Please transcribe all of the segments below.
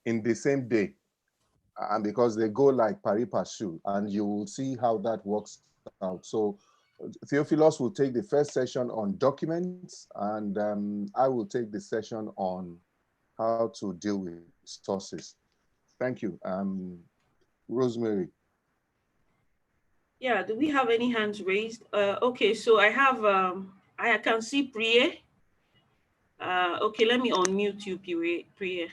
in the same day, and because they go like pari passu, and you will see how that works out. So Theophilus will take the first session on documents, and I will take the session on how to deal with sources. Thank you. Rosemary. Yeah, do we have any hands raised? Okay, so I have, I can see Priya. Okay, let me unmute you, Priya.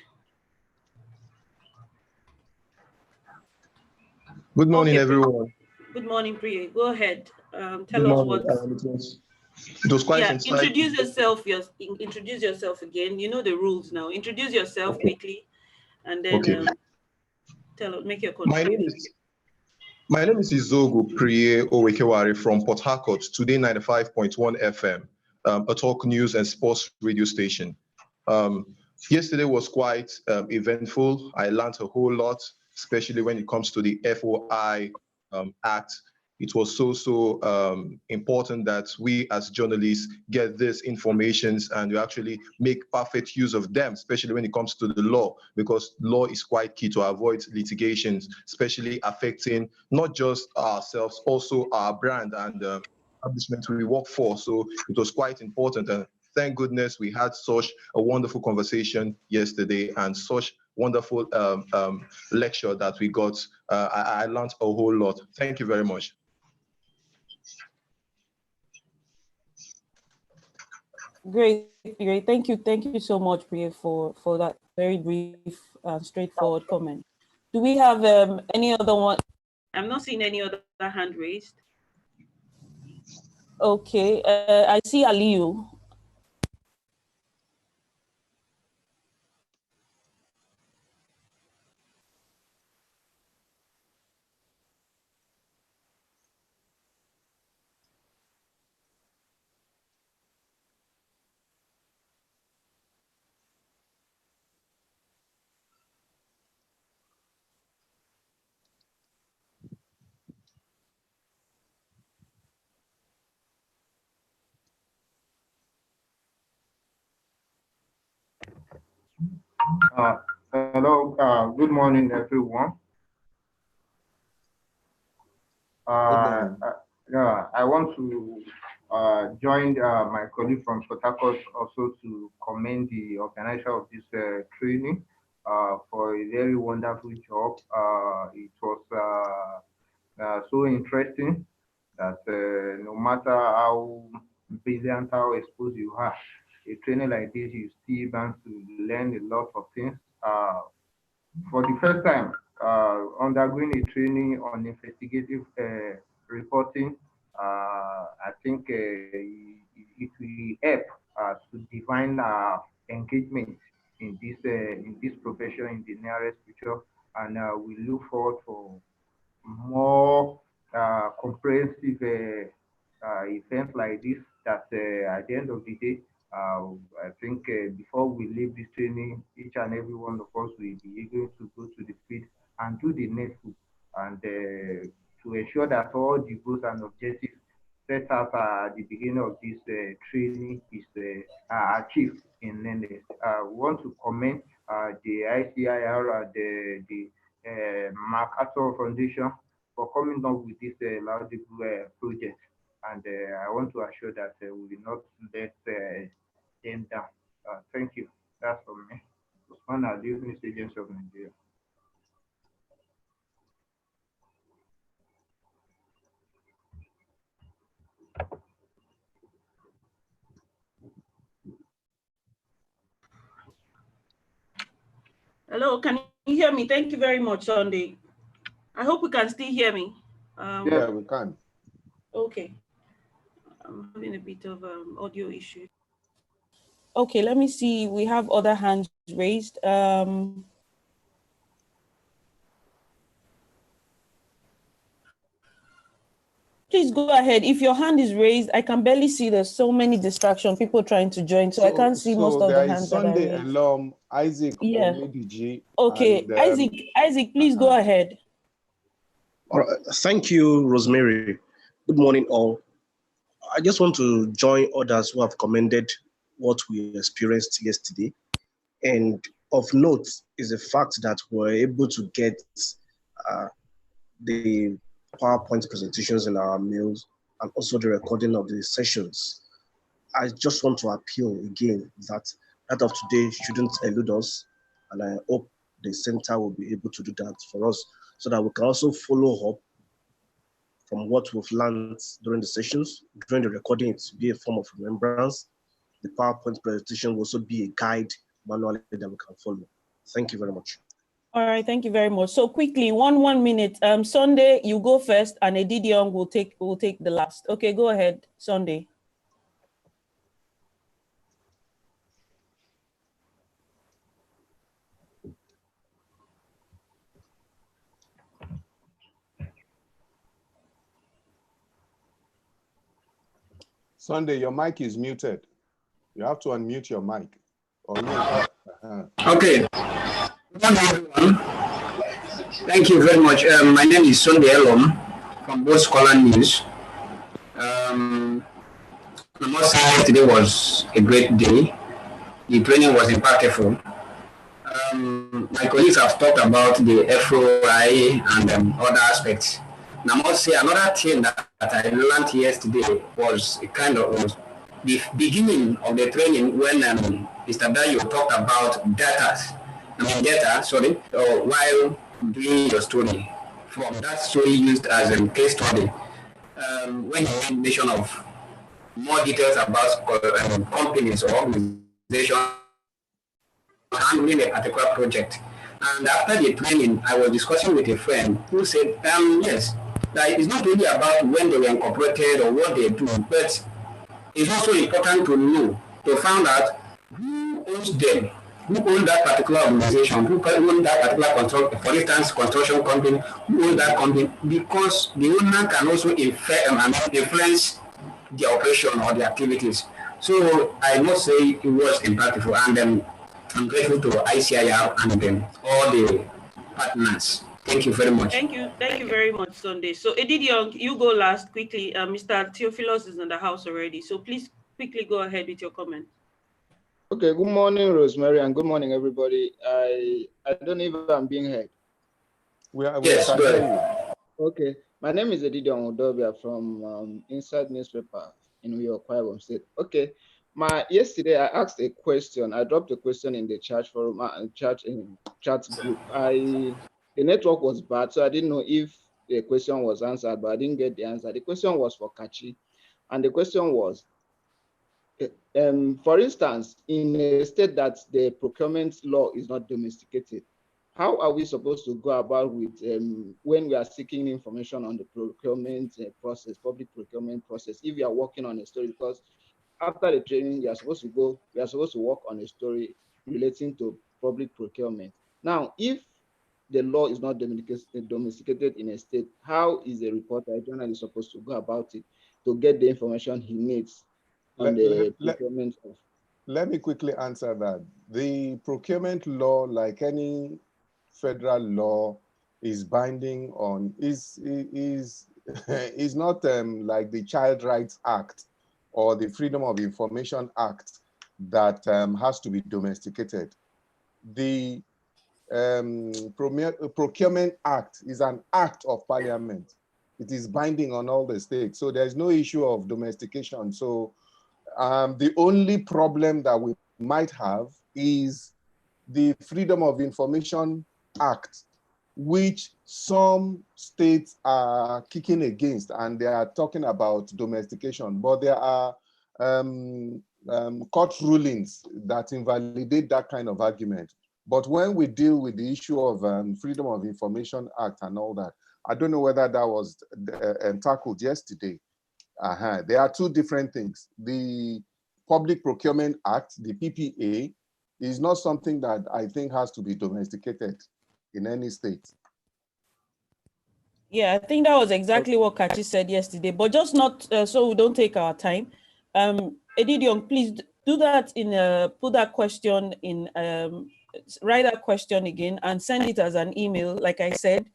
Good morning, everyone. Good morning, Priya. Go ahead. Tell us what. It was quite insightful. Introduce yourself again. You know the rules now. Introduce yourself quickly, and then make your contribution. My name is Izogu Priye Owekewari from Port Harcourt, today 95.1 FM, a talk news and sports radio station. Yesterday was quite eventful. I learned a whole lot, especially when it comes to the FOI Act. It was so important that we as journalists get these informations and we actually make perfect use of them, especially when it comes to the law, because law is quite key to avoid litigations, especially affecting not just ourselves, also our brand and establishment we work for. So it was quite important. And thank goodness we had such a wonderful conversation yesterday and such wonderful lecture that we got. I learned a whole lot. Thank you very much. Great. Thank you so much, Priya, for that very brief, straightforward comment. Do we have any other one? I'm not seeing any other hand raised. Okay, I see Aliyu. Hello, good morning, everyone. I want to join my colleague from Port Harcourt also to commend the organizer of this training for a very wonderful job. It was so interesting that no matter how brilliant, how exposed you are, a training like this, you still want to learn a lot of things. For the first time, undergoing a training on investigative reporting, I think it will help to define engagement in this profession in the nearest future, and we look forward for more comprehensive events like this. That at the end of the day, I think before we leave this training, each and every one of us will be able to go to the field and do the needful, and to ensure that all the goals and objectives set out at the beginning of this training is achieved in earnest. We want to commend the ICIR and the MacArthur Foundation for coming up with this laudable project. And I want to assure that we will not let them down. Thank you. That's from me. Usman Ali, News Agency of Nigeria. Hello, can you hear me? Thank you very much, Sunday. I hope you can still hear me. Yeah, we can. Okay. I'm having a bit of audio issue. Okay, let me see. We have other hands raised. Please go ahead. If your hand is raised, I can barely see. There's so many distractions, people trying to join, so I can't see most of the hands that are raised. Sunday alum Isaac Omediji. Okay, and, Isaac, please go ahead. All right. Thank you, Rosemary. Good morning, all. I just want to join others who have commended what we experienced yesterday. And of note, is the fact that we're able to get the PowerPoint presentations in our mails and also the recording of the sessions. I just want to appeal again that of today shouldn't elude us, and I hope the center will be able to do that for us so that we can also follow up from what we've learned during the sessions. During the recording, it will be a form of remembrance. The PowerPoint presentation will also be a guide manual that we can follow. Thank you very much. All right, thank you very much. So quickly, one minute. Sunday, you go first, and Edidion will take the last. Okay, go ahead, Sunday. Sunday, your mic is muted. You have to unmute your mic. Okay. Thank you very much. My name is Sunday Elom from Both Scholar News. I must say today was a great day. The training was impactful. My colleagues have talked about the FOI and other aspects. And I must say another thing that I learned yesterday was a kind of the beginning of the training when Mr. Dayo talked about data, while doing your story. From that story used as a case study, when you made mention of more details about companies or organizations handling a particular project. And after the training, I was discussing with a friend who said, yes, that it's not really about when they were incorporated or what they do, but it's also important to know, to find out who owns them, who owns that particular organization, who owns that particular, for instance, construction company, who owns that company, because the owner can also influence the operation or the activities. So I must say it was impactful, and I'm grateful to ICIR and all the partners. Thank you very much. Thank you very much, Sunday. So Edidion, you go last quickly. Mr. Theophilus is in the house already, so please quickly go ahead with your comment. Okay, good morning, Rosemary, and good morning, everybody. I don't know if I'm being heard. Yes, go ahead. Okay, my name is Edidion Udobia from Inside Newspaper in Uyo, State. Okay, yesterday I asked a question. I dropped a question in the chat forum, chat group. The network was bad, so I didn't know if the question was answered, but I didn't get the answer. The question was for Kachi, and the question was, for instance, in a state that the procurement law is not domesticated, how are we supposed to go about with when we are seeking information on the procurement process, public procurement process, if we are working on a story? Because after the training, we are supposed to work on a story relating to public procurement. Now, if the law is not domesticated in a state, how is a reporter, a journalist, supposed to go about it to get the information he needs on the procurement of? Let me quickly answer that. The procurement law, like any federal law, is binding on, is not like the Child Rights Act or the Freedom of Information Act that has to be domesticated. The Procurement Act is an act of parliament. It is binding on all the states. So there's no issue of domestication. So the only problem that we might have is the Freedom of Information Act, which some states are kicking against, and they are talking about domestication, but there are court rulings that invalidate that kind of argument. But when we deal with the issue of Freedom of Information Act and all that, I don't know whether that was tackled yesterday. There are two different things. The Public Procurement Act, the PPA, is not something that I think has to be domesticated in any state. Yeah, I think that was exactly what Kachi said yesterday, but just not so we don't take our time. Edidion, please do that put that question in, write that question again and send it as an email. Like I said,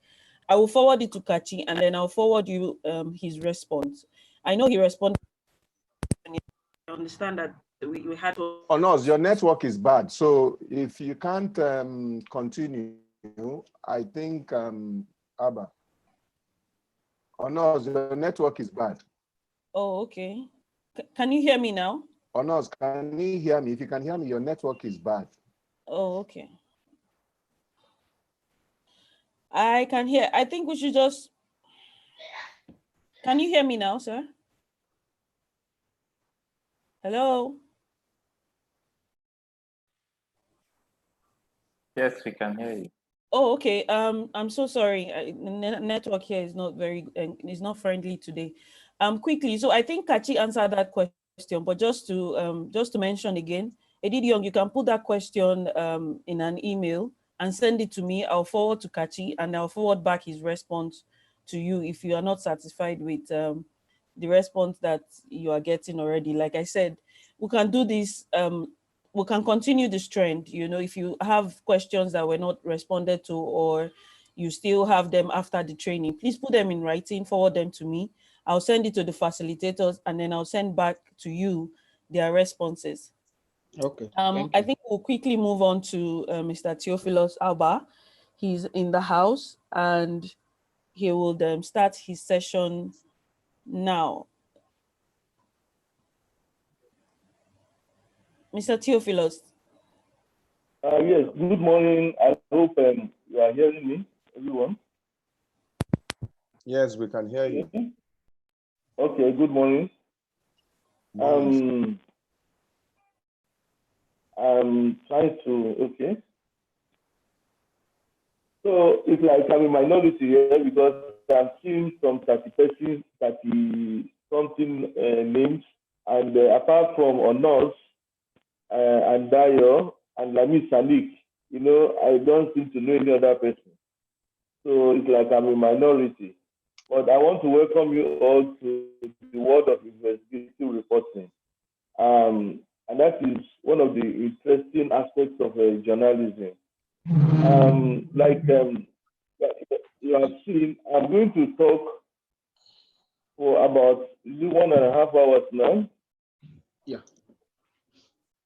I will forward it to Kachi and then I'll forward you his response. I know he responded. I understand that we had to. Oh no, your network is bad. So if you can't continue, I think Abba. Oh no, your network is bad. Oh, okay. Can you hear me now? Oh no, can you hear me? If you can hear me, your network is bad. Oh, okay. I can hear. I think we should just. Can you hear me now, sir? Hello? Yes, we can hear you. Oh, okay. I'm so sorry. Network here is not very, is not friendly today. Quickly. So I think Kachi answered that question, but just to mention again, Edidiong, you can put that question in an email and send it to me. I'll forward to Kachi and I'll forward back his response to you if you are not satisfied with the response that you are getting already. Like I said, we can do this. We can continue this trend. If you have questions that were not responded to, or you still have them after the training, please put them in writing, forward them to me. I'll send it to the facilitators and then I'll send back to you their responses. Okay. I think we'll quickly move on to Mr. Theophilus Alba. He's in the house and he will start his session now. Mr. Theophilus. Yes, good morning. I hope you are hearing me, everyone. Yes, we can hear you. Okay, good morning. I'm trying to, okay. So it's like I'm a minority here because I'm seeing some 30 something names, and apart from Onos and Dayo and Lami Salik, I don't seem to know any other person. So it's like I'm a minority. But I want to welcome you all to the world of investigative reporting. And that is one of the interesting aspects of journalism. You have seen, I'm going to talk for about 1.5 hours now. Yeah.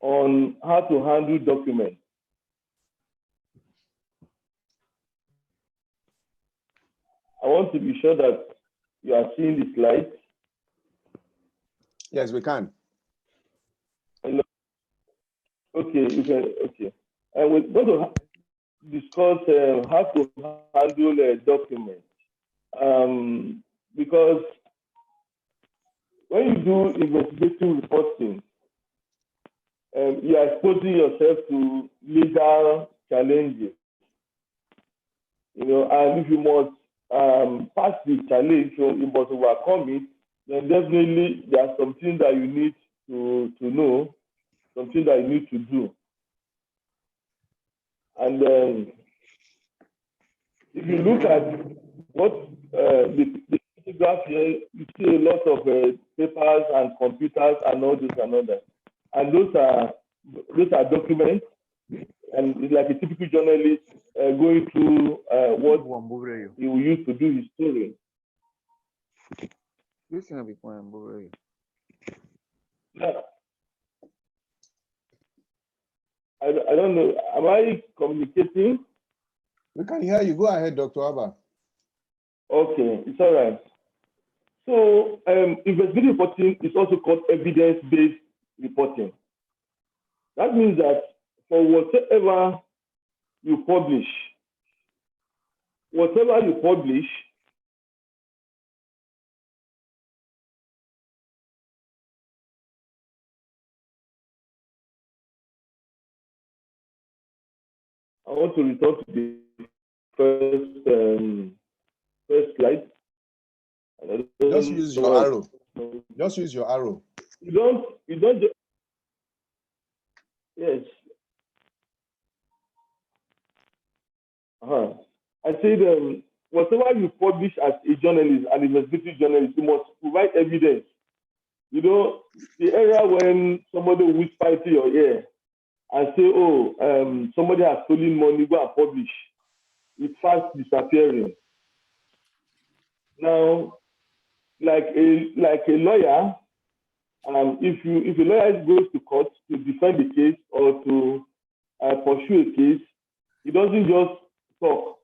On how to handle documents. I want to be sure that you are seeing the slides. Yes, we can. Hello. Okay, you can. Okay, and we're going to discuss how to handle a document, because when you do investigative reporting, you are exposing yourself to legal challenges. And if you must pass the challenge, so you must overcome it, then definitely there's something that you need to know, something that you need to do. And then if you look at what the graph here, you see a lot of papers and computers and all this and all that. And those are documents, and it's like a typical journalist going through what he will use to do his story. I don't know. Am I communicating? We can hear you. Go ahead, Dr. Abba. Okay, it's all right. So investigative reporting is also called evidence-based reporting. That means that for whatever you publish, I want to return to the first slide. Just use your arrow. Just use your arrow. You don't just, yes. I said whatever you publish as a journalist, an investigative journalist, you must provide evidence. The area when somebody will whisper into your ear and say, oh, somebody has stolen money, go and publish. It's fast disappearing. Now, like a lawyer, If a lawyer goes to court to defend the case or to pursue a case, he doesn't just talk.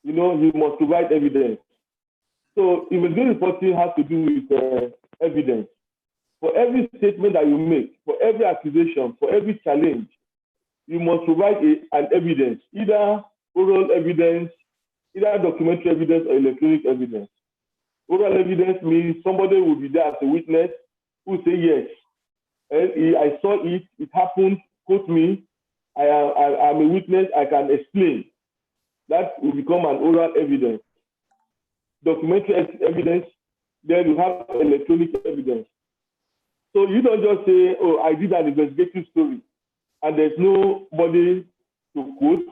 He must provide evidence. So investigation reporting has to do with evidence. For every statement that you make, for every accusation, for every challenge, you must provide an evidence, either oral evidence, either documentary evidence or electronic evidence. Oral evidence means somebody will be there as a witness who say yes, I saw it, it happened, quote me, I'm a witness, I can explain. That will become an oral evidence. Documentary evidence, then you have electronic evidence. So you don't just say, oh, I did an investigative story, and there's nobody to quote,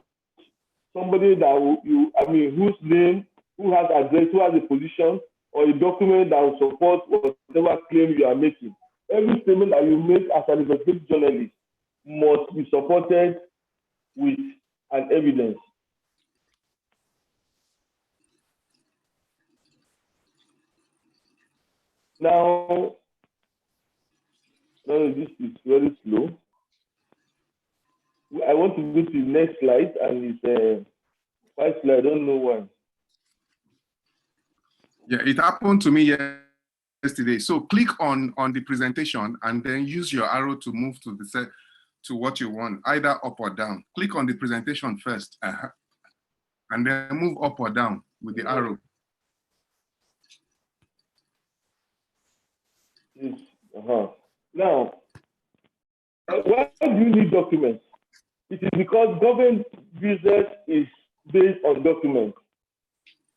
somebody that whose name, who has address, who has a position, or a document that will support whatever claim you are making. Every statement that you make as an investigative journalist must be supported with an evidence. Now, this is very slow. I want to go to the next slide, and it's 5 slide. I don't know why. Yeah, it happened to me yesterday. So click on the presentation and then use your arrow to move to the set to what you want, either up or down. Click on the presentation first, and then move up or down with the arrow. Now, why do you need documents? It is because government business is based on documents.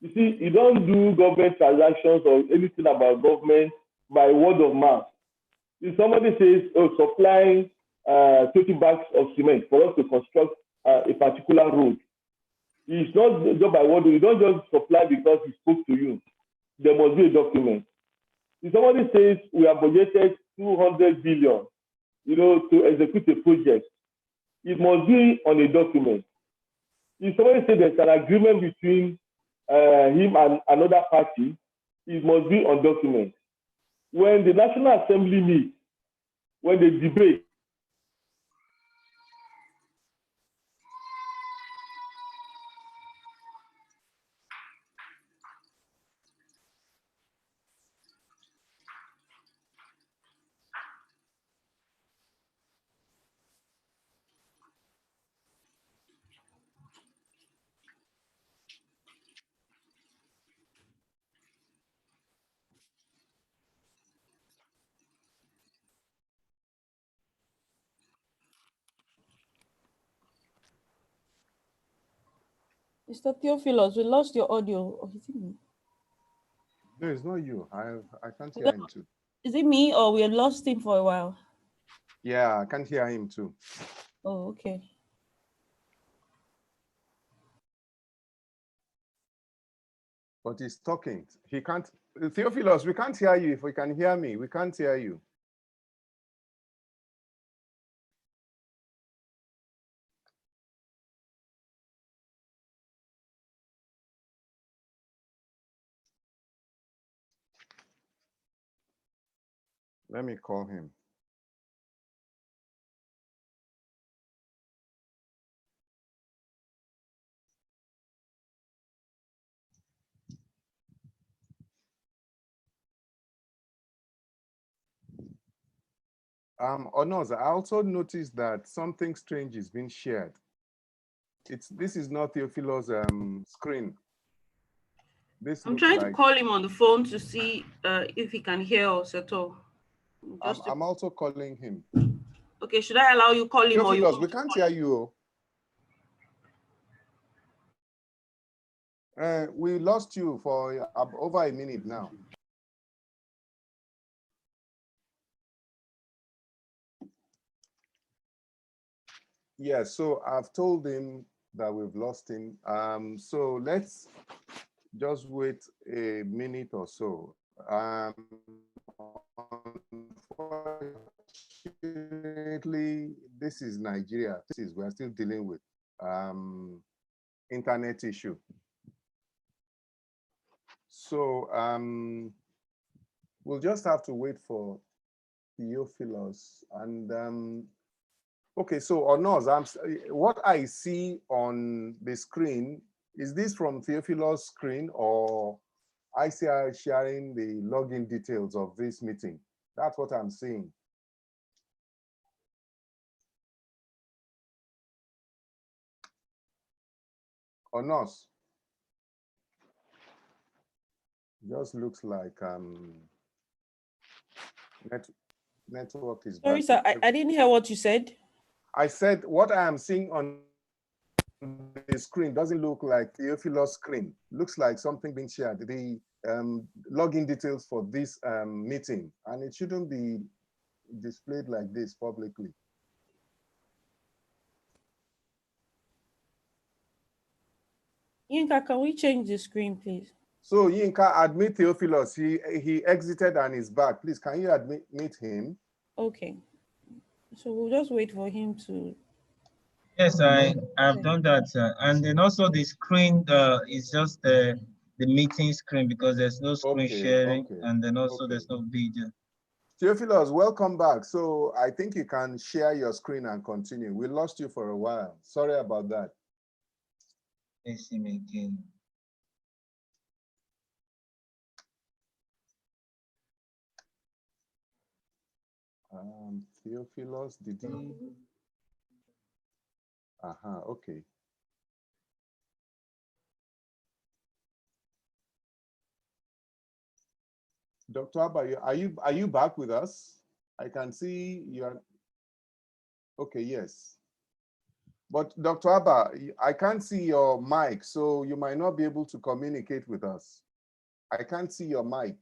You see, you don't do government transactions or anything about government by word of mouth. If somebody says, oh, supply 20 bags of cement for us to construct a particular road, it's not just by word. You don't just supply because he spoke to you. There must be a document. If somebody says we have budgeted 200 billion, to execute a project, it must be on a document. If somebody says there's an agreement between him and another party, it must be on document. When the National Assembly meets, when they debate, Mr. Theophilus, we lost your audio. Oh, is it me? No, it's not you. I can't hear him too. Is it me or we had lost him for a while? Yeah, I can't hear him too. Oh, okay. But he's talking. He can't. Theophilus, we can't hear you. If we can hear me, we can't hear you. Let me call him. Onoz, I also noticed that something strange is being shared. This is not Theophilus' screen. I'm trying to call him on the phone to see if he can hear us at all. I'm also calling him. Okay, should I allow you call him? Theophilus, or we can't hear you. We lost you for over a minute now. Yeah, so I've told him that we've lost him. So let's just wait a minute or so. Unfortunately, this is Nigeria. We're still dealing with internet issue. So we'll just have to wait for Theophilus. And okay, so Onos, what I see on the screen, is this from Theophilus' screen, or ICI sharing the login details of this meeting? That's what I'm seeing. Onos, just looks like network is Sorry, bad. sir, I didn't hear what you said. I said what I am seeing on the screen doesn't look like Theophilus' screen. Looks like something being shared. The login details for this meeting, and it shouldn't be displayed like this publicly. Yinka, can we change the screen, please? So Yinka, admit Theophilus. He exited and is back. Please, can you admit him? Okay. So we'll just wait for him to. Yes, I've done that, and then also the screen is just the meeting screen, because there's no screen sharing, and then also there's no video. Theophilus, welcome back. So I think you can share your screen and continue. We lost you for a while. Sorry about that. Let's see him again. Theophilus, did he? Okay. Dr. Abba, are you back with us? I can see you are. Okay, yes. But Dr. Abba, I can't see your mic, so you might not be able to communicate with us. I can't see your mic.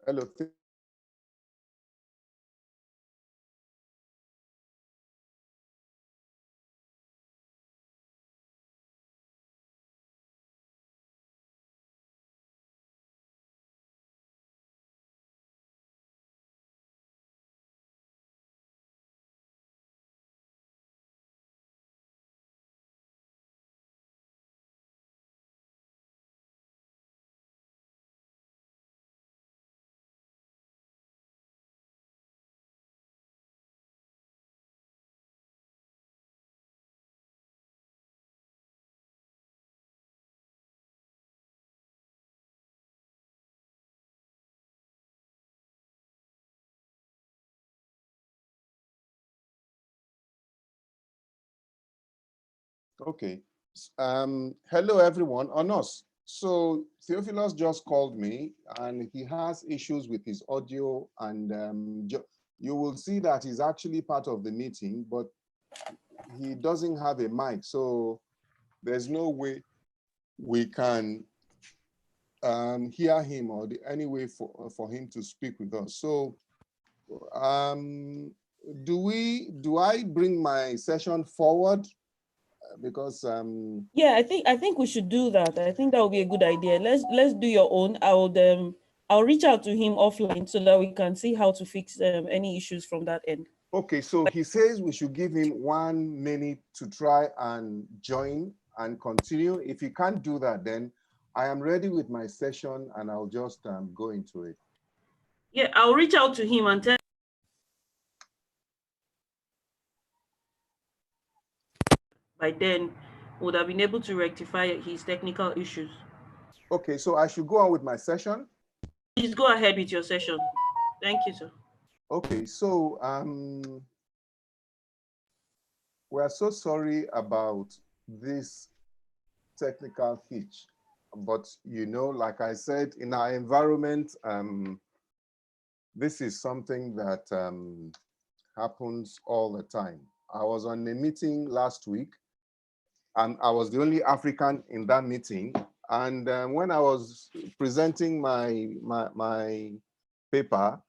Hello. Okay. Hello, everyone. Onos. So Theophilus just called me, and he has issues with his audio, and you will see that he's actually part of the meeting, but he doesn't have a mic. So there's no way we can hear him, or any way for him to speak with us. So do I bring my session forward? Because yeah, I think we should do that. I think that would be a good idea. Let's do your own. I'll reach out to him offline so that we can see how to fix any issues from that end. Okay, so he says we should give him 1 minute to try and join and continue. If he can't do that, then I am ready with my session and I'll just go into it. Yeah, I'll reach out to him and tell. By then, would have been able to rectify his technical issues. Okay, so I should go on with my session? Please go ahead with your session. Thank you, sir. Okay, so we're so sorry about this technical hitch, but like I said, in our environment, this is something that happens all the time. I was on a meeting last week, and I was the only African in that meeting. And when I was presenting my paper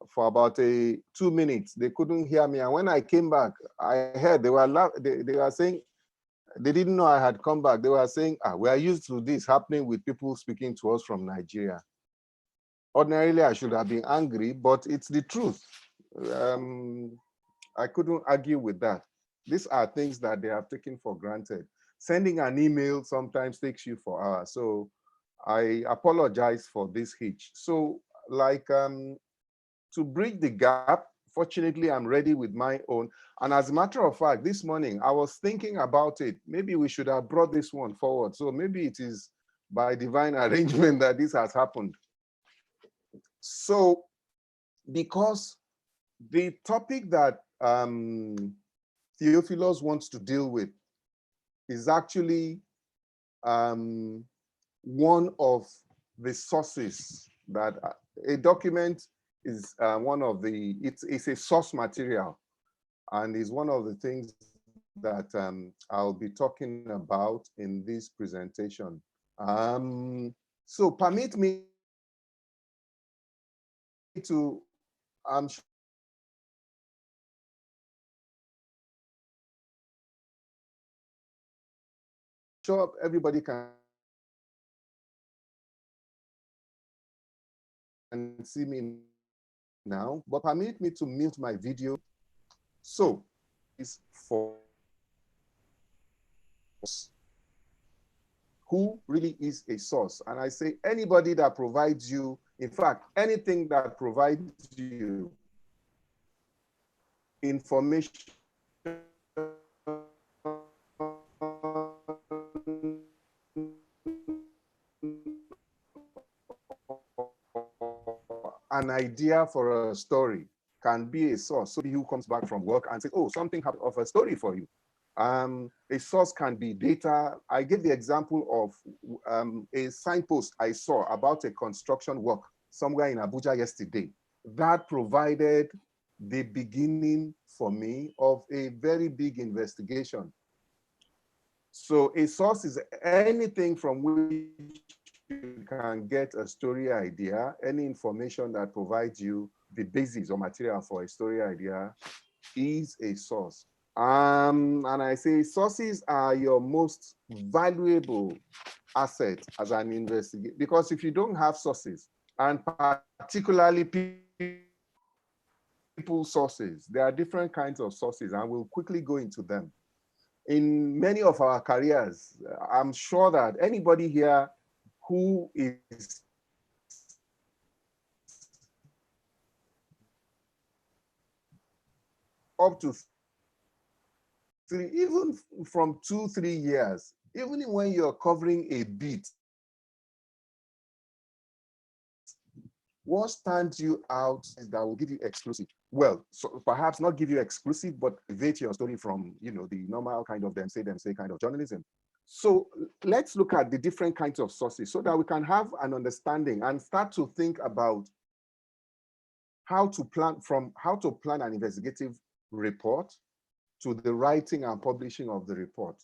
for about 2 minutes, they couldn't hear me. And when I came back, I heard they were saying, They didn't know I had come back. They were saying, we are used to this happening with people speaking to us from Nigeria. Ordinarily, I should have been angry, but it's the truth. I couldn't argue with that. These are things that they have taken for granted. Sending an email sometimes takes you for hours. So I apologize for this hitch. So like to bridge the gap, fortunately, I'm ready with my own. And as a matter of fact, this morning, I was thinking about it. Maybe we should have brought this one forward. So maybe it is by divine arrangement that this has happened. So because the topic that Theophilus wants to deal with is actually one of the sources that a document is one of the, it's a source material, and is one of the things that I'll be talking about in this presentation. So permit me to, I'm sure everybody can see me now, but permit me to mute my video. So it's for who really is a source. And I say anybody that provides you, in fact, anything that provides you information an idea for a story can be a source. Somebody who comes back from work and says, oh, something happened of a story for you. A source can be data. I gave the example of a signpost I saw about a construction work somewhere in Abuja yesterday. That provided the beginning for me of a very big investigation. So a source is anything from which you can get a story idea, any information that provides you the basis or material for a story idea is a source. And I say sources are your most valuable asset as an investigator, because if you don't have sources, and particularly people sources, there are different kinds of sources, and we'll quickly go into them. In many of our careers, I'm sure that anybody here who is up to three, even from 2-3 years, even when you're covering a beat, what stands you out is that will give you exclusive. Well, so perhaps not give you exclusive, but elevate your story from, you know, the normal kind of them say kind of journalism. So let's look at the different kinds of sources so that we can have an understanding and start to think about how to plan an investigative report to the writing and publishing of the report.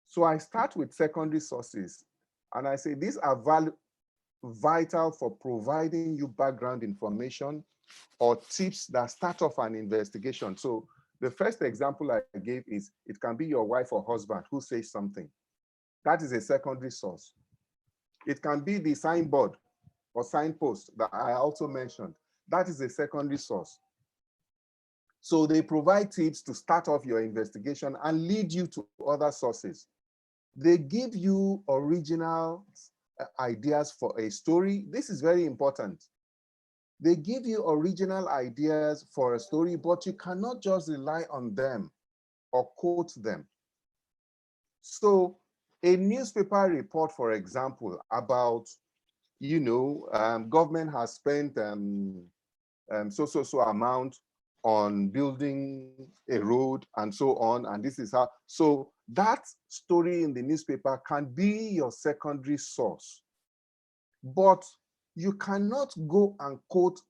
So I start with secondary sources, and I say these are vital for providing you background information or tips that start off an investigation. So the first example I gave is it can be your wife or husband who says something. That is a secondary source. It can be the signboard or signpost that I also mentioned. That is a secondary source. So they provide tips to start off your investigation and lead you to other sources. They give you original ideas for a story. This is very important. They give you original ideas for a story, but you cannot just rely on them or quote them. So a newspaper report, for example, about, you know, government has spent so amount on building a road and so on, and this is how, so that story in the newspaper can be your secondary source, but you cannot go and quote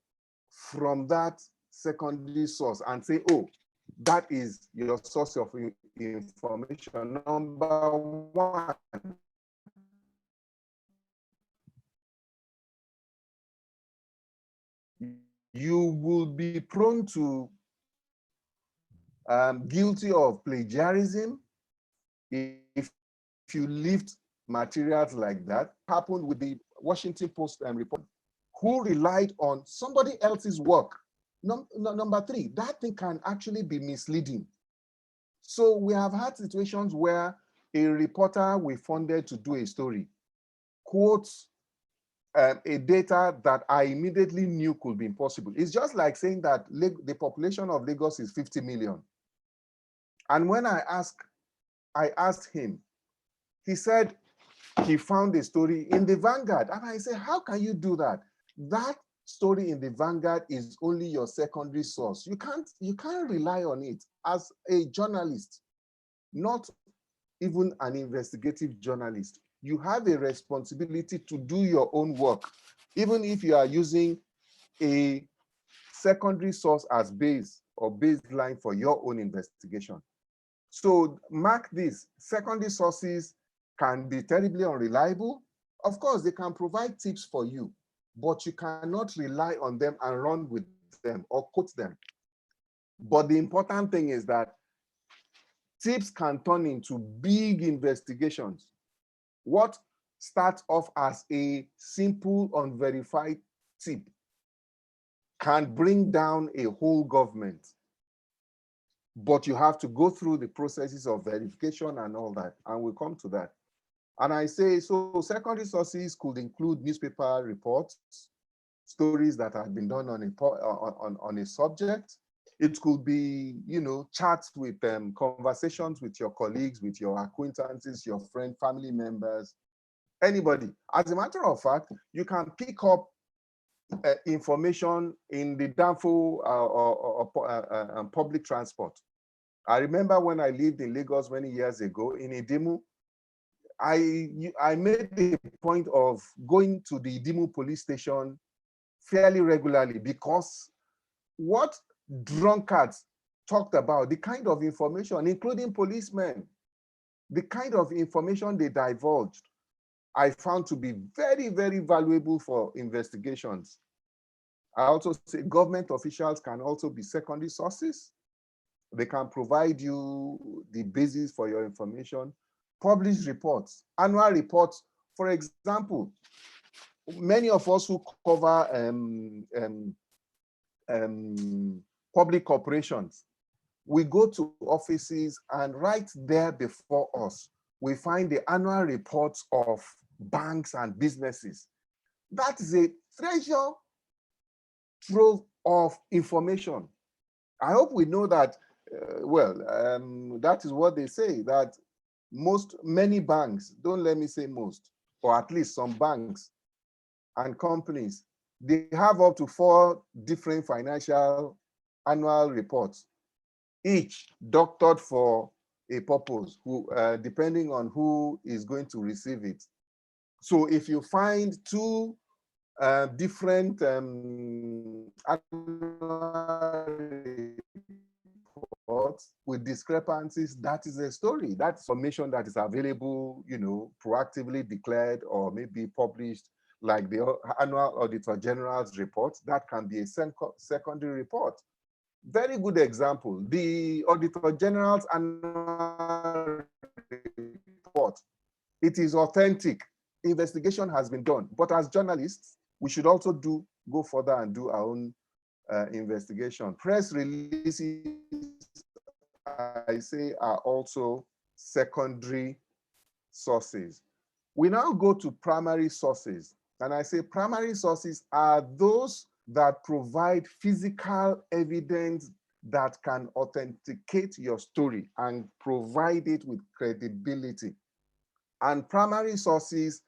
from that secondary source and say, oh, that is your source of information. Number one, you will be prone to guilty of plagiarism if you lift materials like that, happened with the Washington Post report, who relied on somebody else's work. Number three, that thing can actually be misleading. So we have had situations where a reporter we funded to do a story quotes a data that I immediately knew could be impossible. It's just like saying that the population of Lagos is 50 million. And when I asked him, he said he found a story in the Vanguard. And I said, how can you do that? That story in the Vanguard is only your secondary source. You can't rely on it as a journalist, not even an investigative journalist. You have a responsibility to do your own work, even if you are using a secondary source as base or baseline for your own investigation. So mark this, secondary sources can be terribly unreliable. Of course, they can provide tips for you, but you cannot rely on them and run with them or quote them. But the important thing is that tips can turn into big investigations. What starts off as a simple, unverified tip can bring down a whole government. But you have to go through the processes of verification and all that, and we'll come to that. And I say, so secondary sources could include newspaper reports, stories that have been done on a subject. It could be, chats with conversations with your colleagues, with your acquaintances, your friends, family members, anybody. As a matter of fact, you can pick up information in the Danfo public transport. I remember when I lived in Lagos many years ago in Idimu, I made a point of going to the Idimu police station fairly regularly because what drunkards talked about, the kind of information, including policemen, the kind of information they divulged, I found to be very, very valuable for investigations. I also say government officials can also be secondary sources. They can provide you the basis for your information. Published reports, annual reports. For example, many of us who cover public corporations, we go to offices and right there before us, we find the annual reports of banks and businesses. That is a treasure trove of information. I hope we know that, that is what they say, that many banks, don't let me say most, or at least some banks and companies, they have up to 4 different financial annual reports, each doctored for a purpose, depending on who is going to receive it. So if you find 2 different reports with discrepancies, that is a story. That's information that is available, proactively declared or maybe published, like the annual Auditor General's report. That can be a secondary report. Very good example, the Auditor General's annual report. It is authentic. Investigation has been done. But as journalists, we should also go further and do our own investigation. Press releases, I say, are also secondary sources. We now go to primary sources. And I say primary sources are those that provide physical evidence that can authenticate your story and provide it with credibility. And primary sources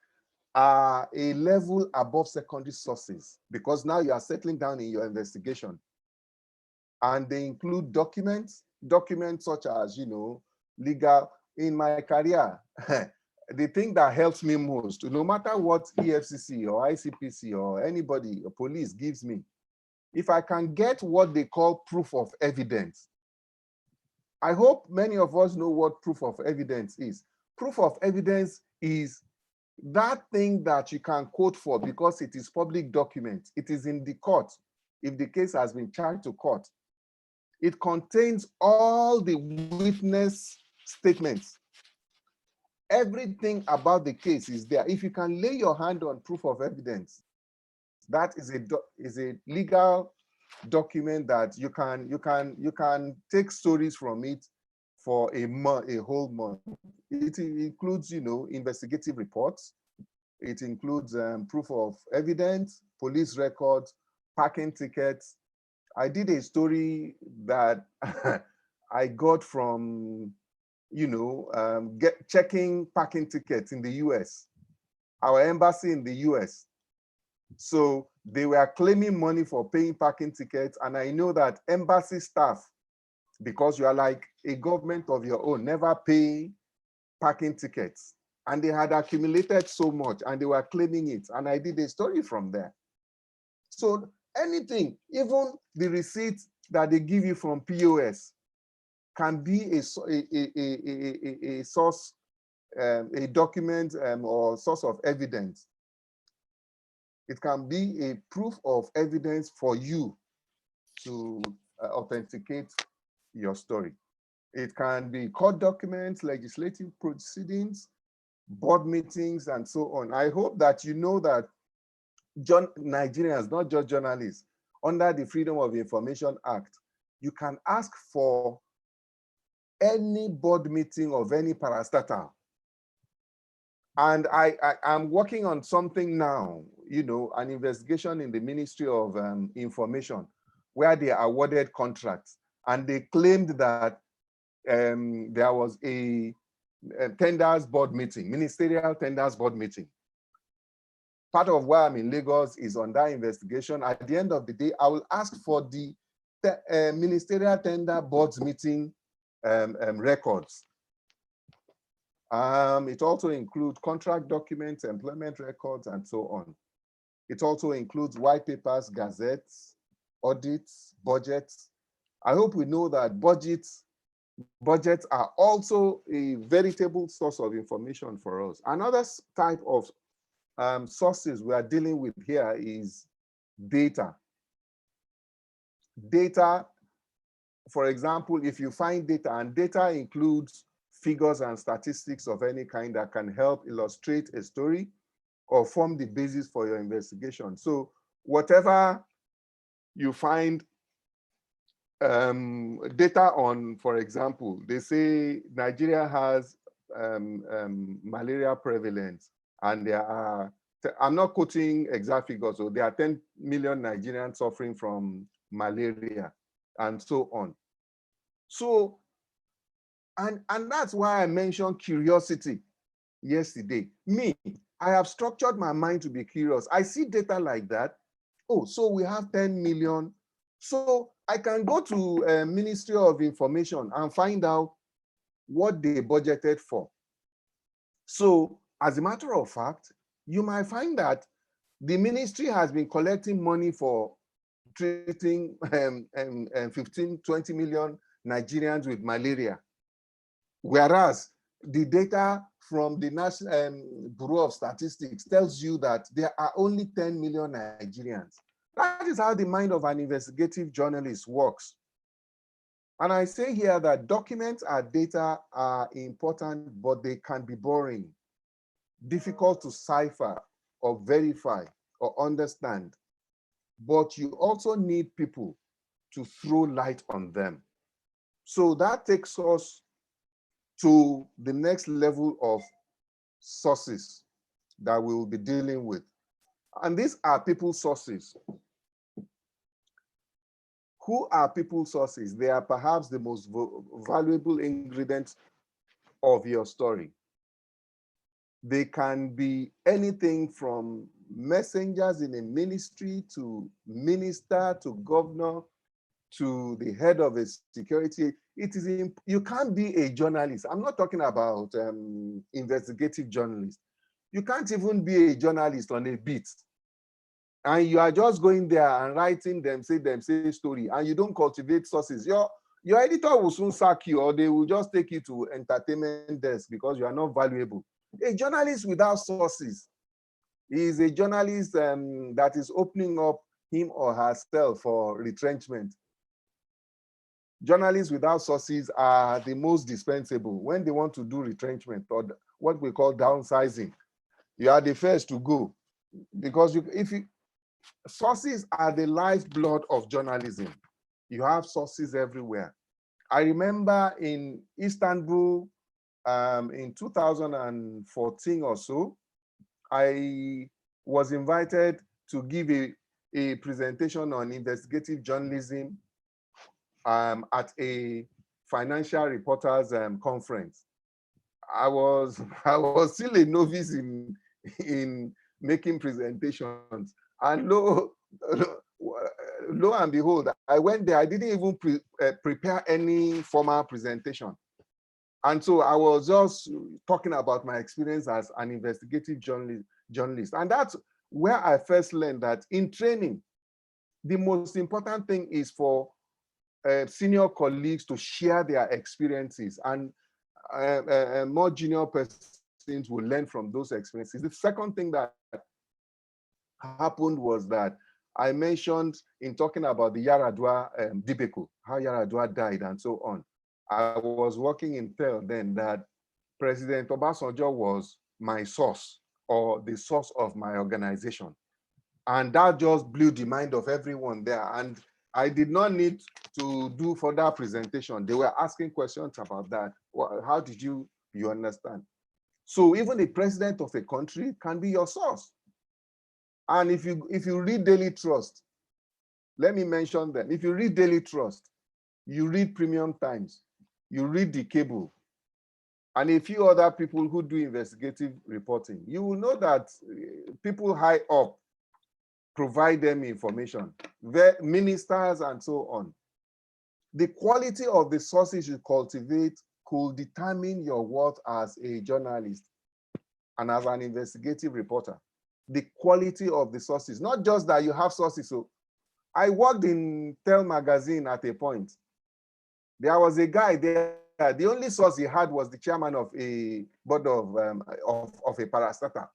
are a level above secondary sources because now you are settling down in your investigation. And they include documents such as, legal. In my career, the thing that helps me most, no matter what EFCC or ICPC or anybody, or police gives me, if I can get what they call proof of evidence. I hope many of us know what proof of evidence is. Proof of evidence is that thing that you can quote for because it is public document. It is in the court if the case has been charged to court. It contains all the witness statements Everything about the case is there. If you can lay your hand on proof of evidence, that is a legal document that you can take stories from it for a whole month. It includes, investigative reports. It includes proof of evidence, police records, parking tickets. I did a story that I got from, checking parking tickets in the US, our embassy in the US. So they were claiming money for paying parking tickets. And I know that embassy staff, because you are like a government of your own, never pay parking tickets. And they had accumulated so much and they were claiming it. And I did a story from there. So anything, even the receipts that they give you from POS can be a source, a document or source of evidence. It can be a proof of evidence for you to authenticate your story. It can be court documents, legislative proceedings, board meetings, and so on. I hope that you know that Nigerians, not just journalists, under the Freedom of Information Act, you can ask for any board meeting of any parastatal. And I'm working on something now, an investigation in the Ministry of Information, where they awarded contracts. And they claimed that there was a tenders board meeting, ministerial tenders board meeting. Part of why I'm in Lagos is on that investigation. At the end of the day, I will ask for the ministerial tender boards meeting records. It also includes contract documents, employment records, and so on. It also includes white papers, gazettes, audits, budgets. I hope we know that budgets are also a veritable source of information for us. Another type of sources we are dealing with here is data. Data, for example, if you find data, and data includes figures and statistics of any kind that can help illustrate a story or form the basis for your investigation. So whatever you find data on, for example, they say Nigeria has malaria prevalence, and there are, I'm not quoting exact figures, so there are 10 million Nigerians suffering from malaria, and so on. So, and that's why I mentioned curiosity yesterday. I have structured my mind to be curious. I see data like that. Oh, so we have 10 million. So I can go to Ministry of Information and find out what they budgeted for. So as a matter of fact, you might find that the ministry has been collecting money for treating 15, 20 million Nigerians with malaria. Whereas the data from the National Bureau of Statistics tells you that there are only 10 million Nigerians. That is how the mind of an investigative journalist works. And I say here that documents and data are important, but they can be boring, difficult to cipher or verify or understand. But you also need people to throw light on them. So that takes us to the next level of sources that we will be dealing with. And these are people sources. Who are people sources? They are perhaps the most valuable ingredients of your story. They can be anything from messengers in a ministry to minister to governor to the head of a security. You can't be a journalist. I'm not talking about investigative journalists. You can't even be a journalist on a beat. And you are just going there and writing them say story, and you don't cultivate sources. Your editor will soon sack you, or they will just take you to entertainment desk because you are not valuable. A journalist without sources is a journalist that is opening up him or herself for retrenchment. Journalists without sources are the most dispensable. When they want to do retrenchment or what we call downsizing, you are the first to go, because sources are the lifeblood of journalism. You have sources everywhere. I remember in Istanbul in 2014 or so, I was invited to give a presentation on investigative journalism at a financial reporters conference. I was still a novice in making presentations, and lo and behold, I went there. I didn't even prepare any formal presentation, and so I was just talking about my experience as an investigative journalist, and that's where I first learned that in training, the most important thing is for senior colleagues to share their experiences, and more junior persons will learn from those experiences. The second thing that happened was that I mentioned in talking about the Yaradua debacle, how Yaradua died and so on. I was working in TEL then that President Obasanjo was my source, or the source of my organization. And that just blew the mind of everyone there. And I did not need to do further presentation. They were asking questions about that. Well, how did you understand? So even the president of a country can be your source. And if you read Daily Trust, let me mention them. If you read Daily Trust, you read Premium Times, you read The Cable, and a few other people who do investigative reporting, you will know that people high up provide them information, ministers and so on. The quality of the sources you cultivate could determine your worth as a journalist and as an investigative reporter. The quality of the sources, not just that you have sources. So I worked in TEL magazine at a point. There was a guy there, the only source he had was the chairman of a board of a parastatal.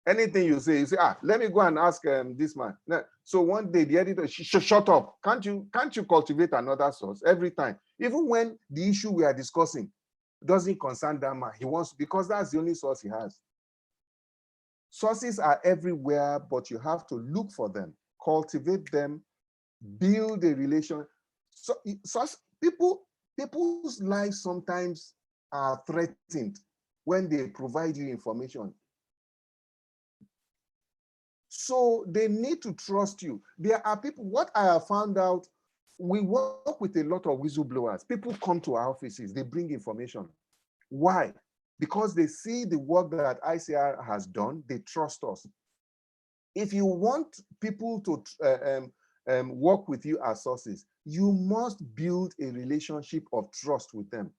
Anything you say, let me go and ask this man. So one day the editor, shut up. Can't you cultivate another source every time? Even when the issue we are discussing doesn't concern that man, he wants, because that's the only source he has. Sources are everywhere, but you have to look for them, cultivate them, build a relation. So people's lives sometimes are threatened when they provide you information. So they need to trust you. There are people, what I have found out, we work with a lot of whistleblowers. People come to our offices, they bring information. Why? Because they see the work that ICR has done, they trust us. If you want people to work with you as sources, you must build a relationship of trust with them.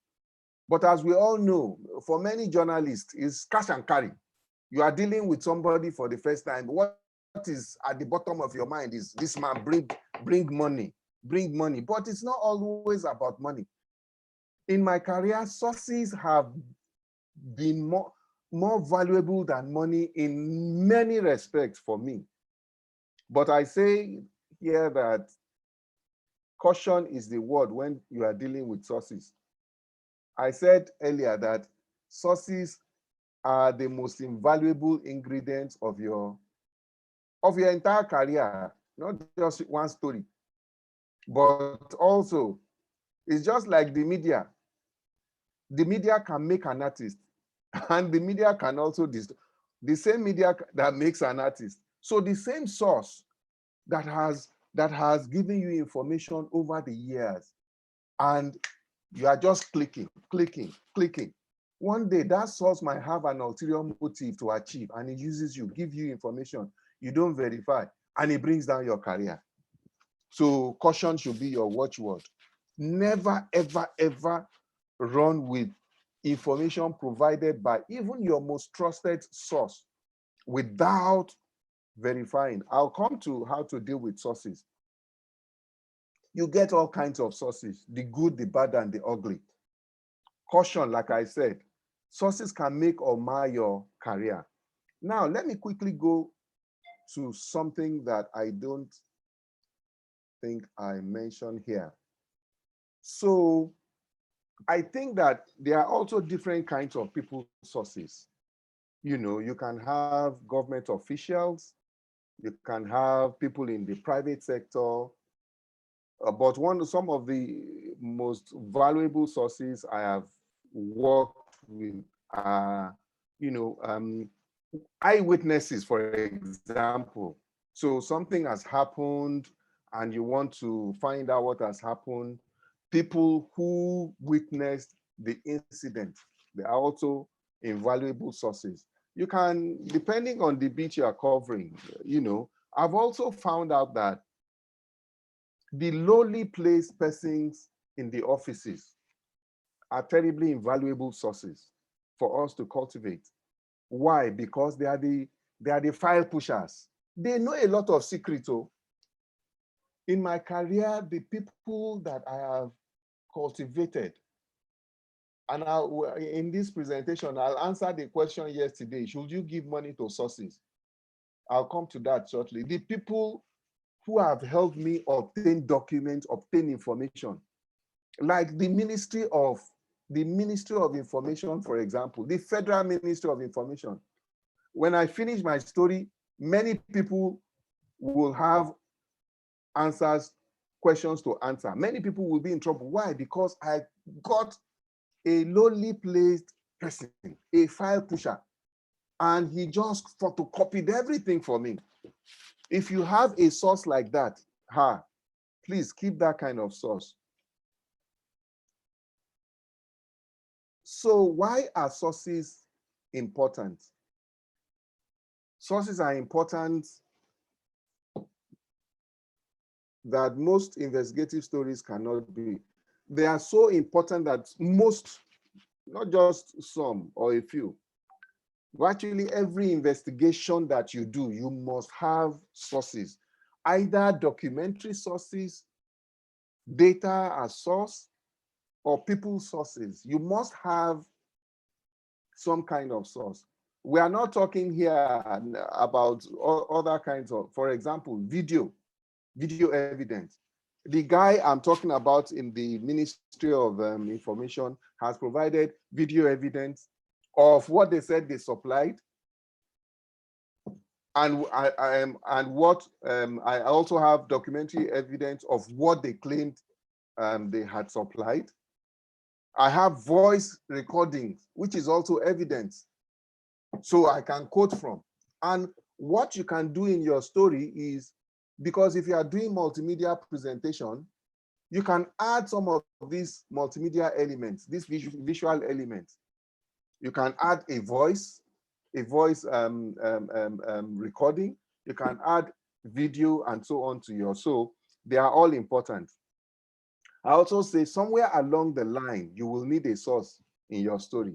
But as we all know, for many journalists, it's cash and carry. You are dealing with somebody for the first time. What is at the bottom of your mind is, this man bring money. But it's not always about money. In my career, sources have been more valuable than money in many respects for me. But I say here that caution is the word when you are dealing with sources. I said earlier that sources are the most invaluable ingredients of your entire career, not just one story. But also, it's just like the media. The media can make an artist, and the media can also the same media that makes an artist. So the same source that has given you information over the years, and you are just clicking. One day that source might have an ulterior motive to achieve, and it uses you, give you information you don't verify, and it brings down your career. So caution should be your watchword. Never, ever, ever run with information provided by even your most trusted source without verifying. I'll come to how to deal with sources. You get all kinds of sources, the good, the bad, and the ugly. Caution, like I said, sources can make or mar your career. Now, let me quickly go to something that I don't think I mentioned here. So I think that there are also different kinds of people sources. You know, you can have government officials, you can have people in the private sector, but some of the most valuable sources I have worked with are, you know, eyewitnesses, for example. So something has happened and you want to find out what has happened. People who witnessed the incident, they are also invaluable sources. You can, depending on the beat you are covering, you know, I've also found out that the lowly placed persons in the offices are terribly invaluable sources for us to cultivate. Why? Because they are the file pushers. They know a lot of secrets. Oh. In my career, the people that I have cultivated, and in this presentation, I'll answer the question yesterday, should you give money to sources? I'll come to that shortly. The people who have helped me obtain documents, obtain information, like the Ministry of Information, for example, the Federal Ministry of Information. When I finish my story, many people will have answers, questions to answer. Many people will be in trouble. Why? Because I got a lowly placed person, a file pusher, and he just photocopied everything for me. If you have a source like that, please keep that kind of source. So why are sources important? Sources are important that most investigative stories cannot be. They are so important that most, not just some or a few, virtually every investigation that you do, you must have sources, either documentary sources, data as source, or people sources. You must have some kind of source. We are not talking here about other kinds of, for example, video evidence. The guy I'm talking about in the Ministry of Information has provided video evidence of what they said they supplied, and I also have documentary evidence of what they claimed they had supplied. I have voice recordings, which is also evidence, so I can quote from. And what you can do in your story is, because if you are doing multimedia presentation, you can add some of these multimedia elements, these visual elements. You can add a voice recording. You can add video and so on to your, so they are all important. I also say somewhere along the line, you will need a source in your story,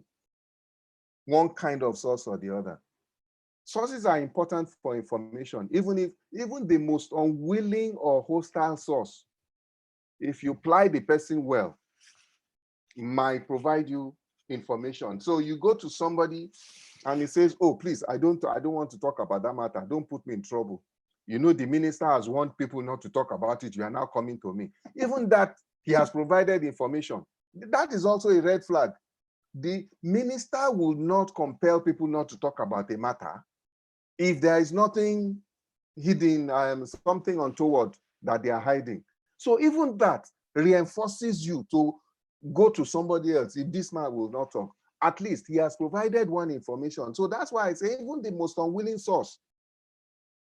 one kind of source or the other. Sources are important for information, even the most unwilling or hostile source, if you apply the person well, might provide you information. So you go to somebody and he says, oh, please, I don't want to talk about that matter. Don't put me in trouble. You know, the minister has warned people not to talk about it. You are now coming to me. Even that he has provided information, that is also a red flag. The minister will not compel people not to talk about a matter if there is nothing hidden, something untoward that they are hiding. So even that reinforces you to go to somebody else. If this man will not talk, at least he has provided one information. So that's why I say even the most unwilling source,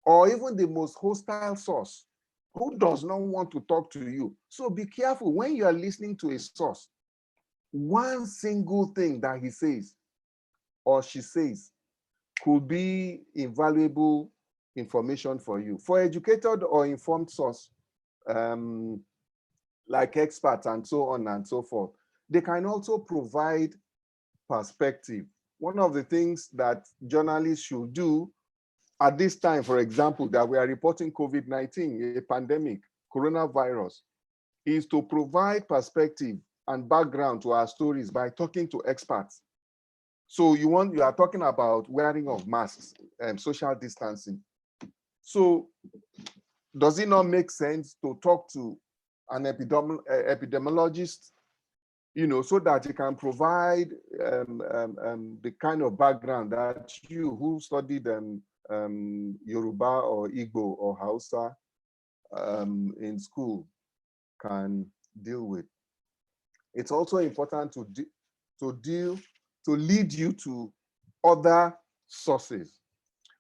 or even the most hostile source, who does not want to talk to you. So be careful when you are listening to a source. One single thing that he says or she says could be invaluable information for you. For educated or informed source, like experts and so on and so forth, they can also provide perspective. One of the things that journalists should do at this time, for example, that we are reporting COVID-19, a pandemic, coronavirus, is to provide perspective and background to our stories by talking to experts. So you are talking about wearing of masks and social distancing. So does it not make sense to talk to an epidemiologist, you know, so that you can provide the kind of background that you who studied Yoruba or Igbo or Hausa in school can deal with. It's also important to lead you to other sources.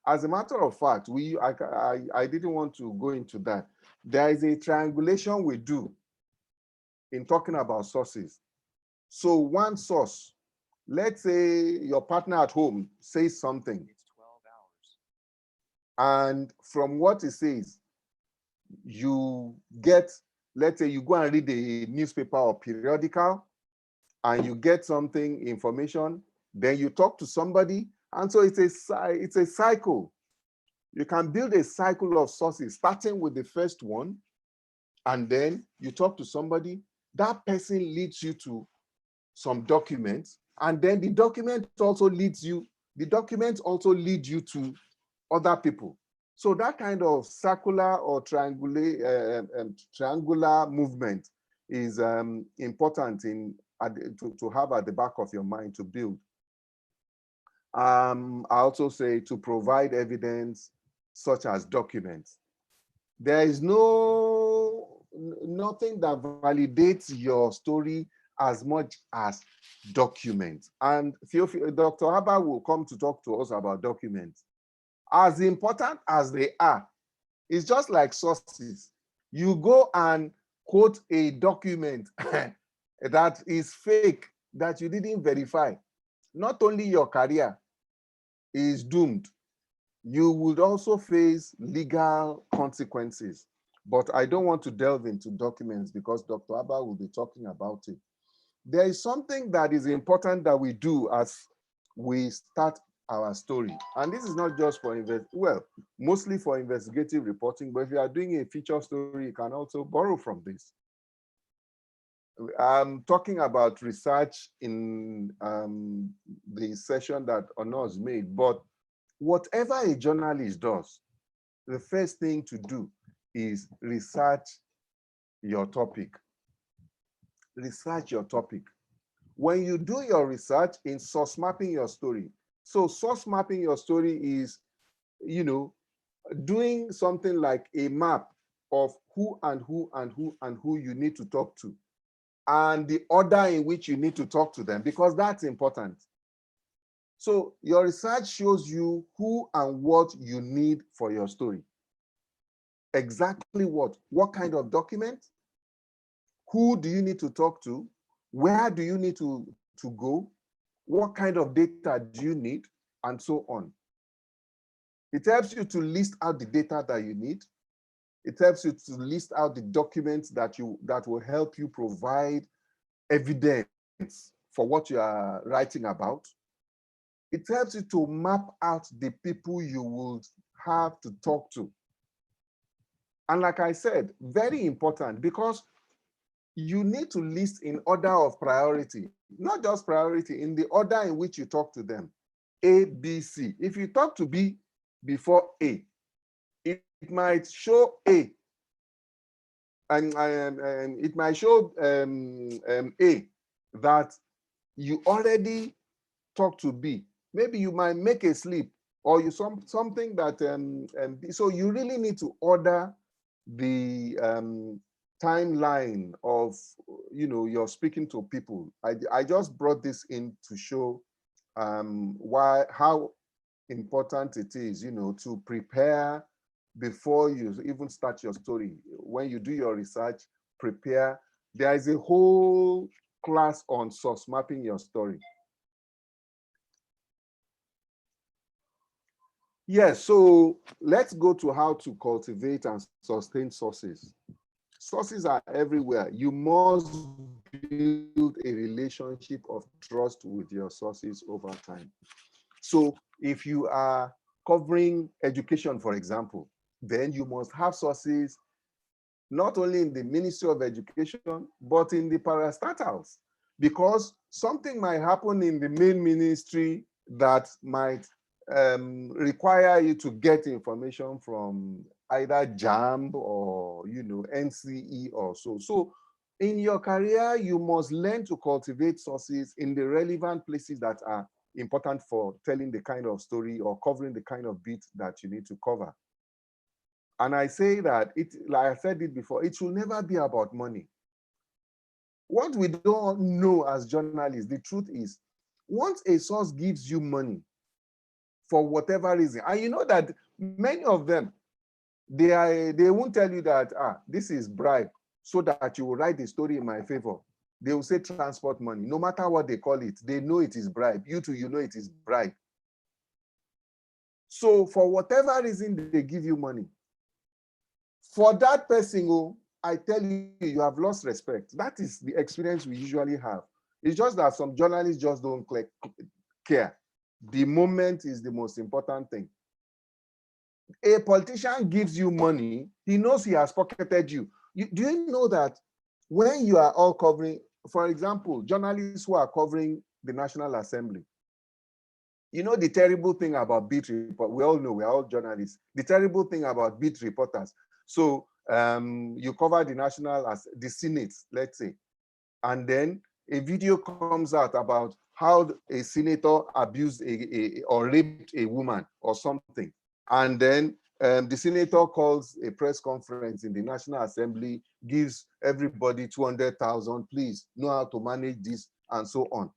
As a matter of fact, I didn't want to go into that. There is a triangulation we do in talking about sources. So one source, let's say your partner at home says something. It's 12 hours. And from what he says, you get, let's say you go and read a newspaper or periodical and you get something, information, then you talk to somebody. And so it's a cycle. You can build a cycle of sources, starting with the first one, and then you talk to somebody. That person leads you to some documents, and then the documents also lead you to other people. So that kind of circular or triangular movement is important to have at the back of your mind to build. I also say to provide evidence such as documents. There is nothing that validates your story as much as documents. And Dr. Abba will come to talk to us about documents. As important as they are, it's just like sources. You go and quote a document that is fake, that you didn't verify. Not only your career is doomed, you would also face legal consequences. But I don't want to delve into documents because Dr. Abba will be talking about it. There is something that is important that we do as we start our story. And this is not just for, mostly for investigative reporting, but if you are doing a feature story, you can also borrow from this. I'm talking about research in the session that Honors made, but whatever a journalist does, the first thing to do is research your topic. Research your topic. When you do your research in source mapping your story, so source mapping your story is, you know, doing something like a map of who and who and who and who you need to talk to, and the order in which you need to talk to them, because that's important. So your research shows you who and what you need for your story. Exactly what kind of document, who do you need to talk to, where do you need to go, what kind of data do you need, and so on. It helps you to list out the data that you need. It helps you to list out the documents that will help you provide evidence for what you are writing about. It helps you to map out the people you would have to talk to. And like I said, very important, because you need to list in order of priority, not just priority, in the order in which you talk to them. A, B, C. If you talk to B before A, it might show A, and it might show A that you already talked to B. Maybe you might make a slip, or something that, so you really need to order the timeline of, you know, you're speaking to people. I just brought this in to show how important it is, you know, to prepare before you even start your story. When you do your research, prepare. There is a whole class on source mapping your story. Yes, so let's go to how to cultivate and sustain sources. Sources are everywhere. You must build a relationship of trust with your sources over time. So if you are covering education, for example, then you must have sources not only in the Ministry of Education, but in the parastatals, because something might happen in the main ministry that might require you to get information from either JAMB or, NCE or so. So in your career, you must learn to cultivate sources in the relevant places that are important for telling the kind of story or covering the kind of beat that you need to cover. And I say that, like I said it before, it will never be about money. What we don't know as journalists, the truth is, once a source gives you money for whatever reason, and you know that many of them, they won't tell you that, this is bribe, so that you will write the story in my favor. They will say transport money. No matter what they call it, they know it is bribe. You too, you know it is bribe. So for whatever reason they give you money, for that person, I tell you, you have lost respect. That is the experience we usually have. It's just that some journalists just don't care. The moment is the most important thing. A politician gives you money, he knows he has pocketed you. Do you know that when you are all covering, for example, journalists who are covering the National Assembly, you know the terrible thing about beat reporters, we all know, we are all journalists, the terrible thing about beat reporters. So you cover the Senate, let's say, and then a video comes out about how a senator abused or raped a woman or something. And then the senator calls a press conference in the National Assembly, gives everybody 200,000, please know how to manage this, and so on.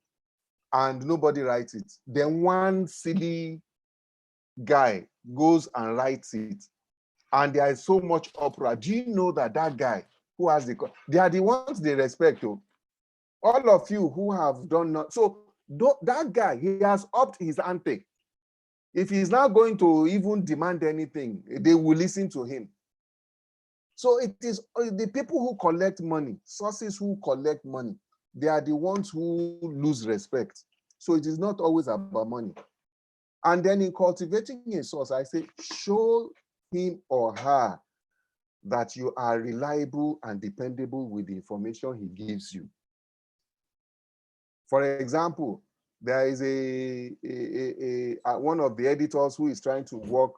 And nobody writes it. Then one silly guy goes and writes it. And there is so much uproar. Do you know that that guy who has they are the ones they respect, too. All of you who have done not, so that guy, he has upped his ante. If he's not going to even demand anything, they will listen to him. So it is the people who collect money, sources who collect money, they are the ones who lose respect. So it is not always about money. And then in cultivating a source, I say, show him or her that you are reliable and dependable with the information he gives you. For example, there is one of the editors who is trying to work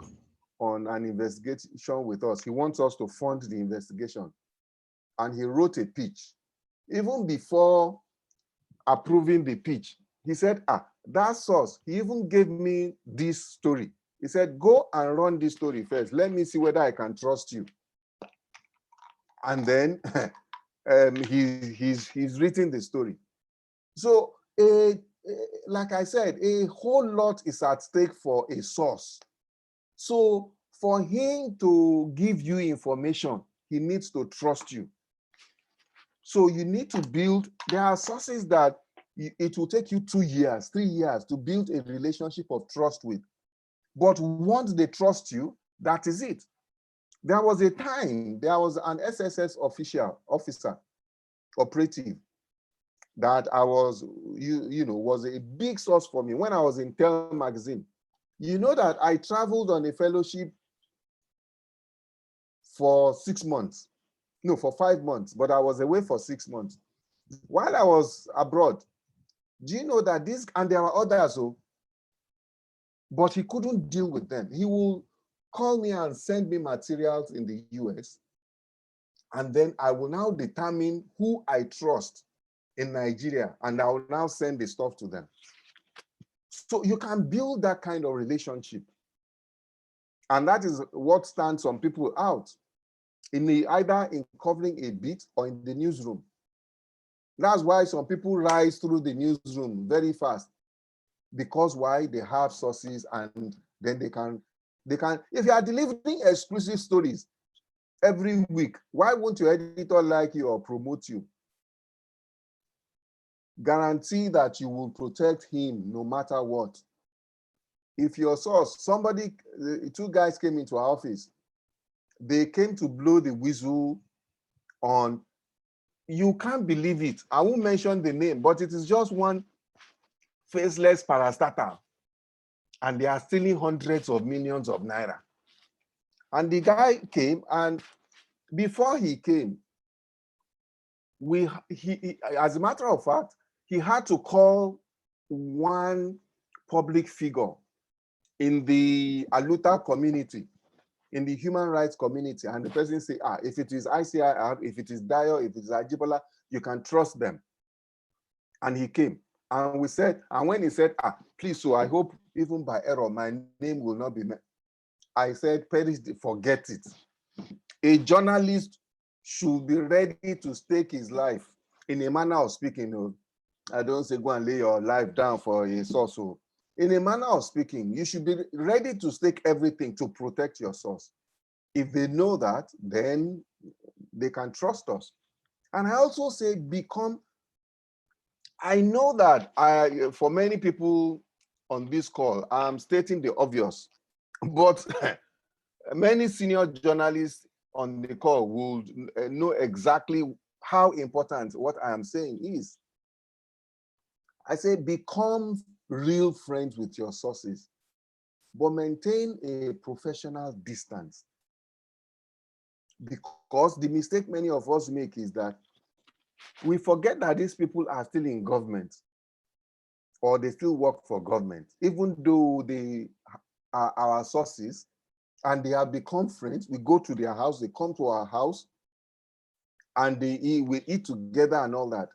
on an investigation with us. He wants us to fund the investigation. And he wrote a pitch. Even before approving the pitch, he said, that source, he even gave me this story. He said, go and run this story first. Let me see whether I can trust you. And then he's written the story. So, like I said, a whole lot is at stake for a source. So for him to give you information, he needs to trust you. So you need to build, there are sources that it will take you 2 years, 3 years to build a relationship of trust with. But once they trust you, that is it. There was a time, there was an SSS officer, operative, that I was, was a big source for me when I was in Tel magazine. You know that I traveled on a fellowship for 6 months. No, for 5 months, but I was away for 6 months. While I was abroad, do you know that and there were others, but he couldn't deal with them. He will call me and send me materials in the US, and then I will now determine who I trust in Nigeria, and I will now send the stuff to them. So you can build that kind of relationship. And that is what stands some people out, either in covering a beat or in the newsroom. That's why some people rise through the newsroom very fast, because why? They have sources, and then they can, if you are delivering exclusive stories every week, why won't your editor like you or promote you? Guarantee that you will protect him no matter what. If your source, 2 guys came into our office, they came to blow the whistle on, you can't believe it. I won't mention the name, but it is just one faceless parastatal, and they are stealing hundreds of millions of naira. And the guy came, and before he came, as a matter of fact, he had to call one public figure in the Aluta community in the human rights community, and the person say, if it is ICIR, if it is Dio, if it is Ajibola, you can trust them. And he came. And we said, and when he said, please, so I hope even by error, my name will not be met. I said, perish, forget it. A journalist should be ready to stake his life in a manner of speaking. I don't say go and lay your life down for a source. In a manner of speaking, you should be ready to stake everything to protect your source. If they know that, then they can trust us. And I also say I know that for many people on this call, I'm stating the obvious, but many senior journalists on the call will know exactly how important what I am saying is. I say become real friends with your sources, but maintain a professional distance. Because the mistake many of us make is that we forget that these people are still in government or they still work for government, even though they are our sources and they have become friends. We go to their house, they come to our house, and we eat together and all that.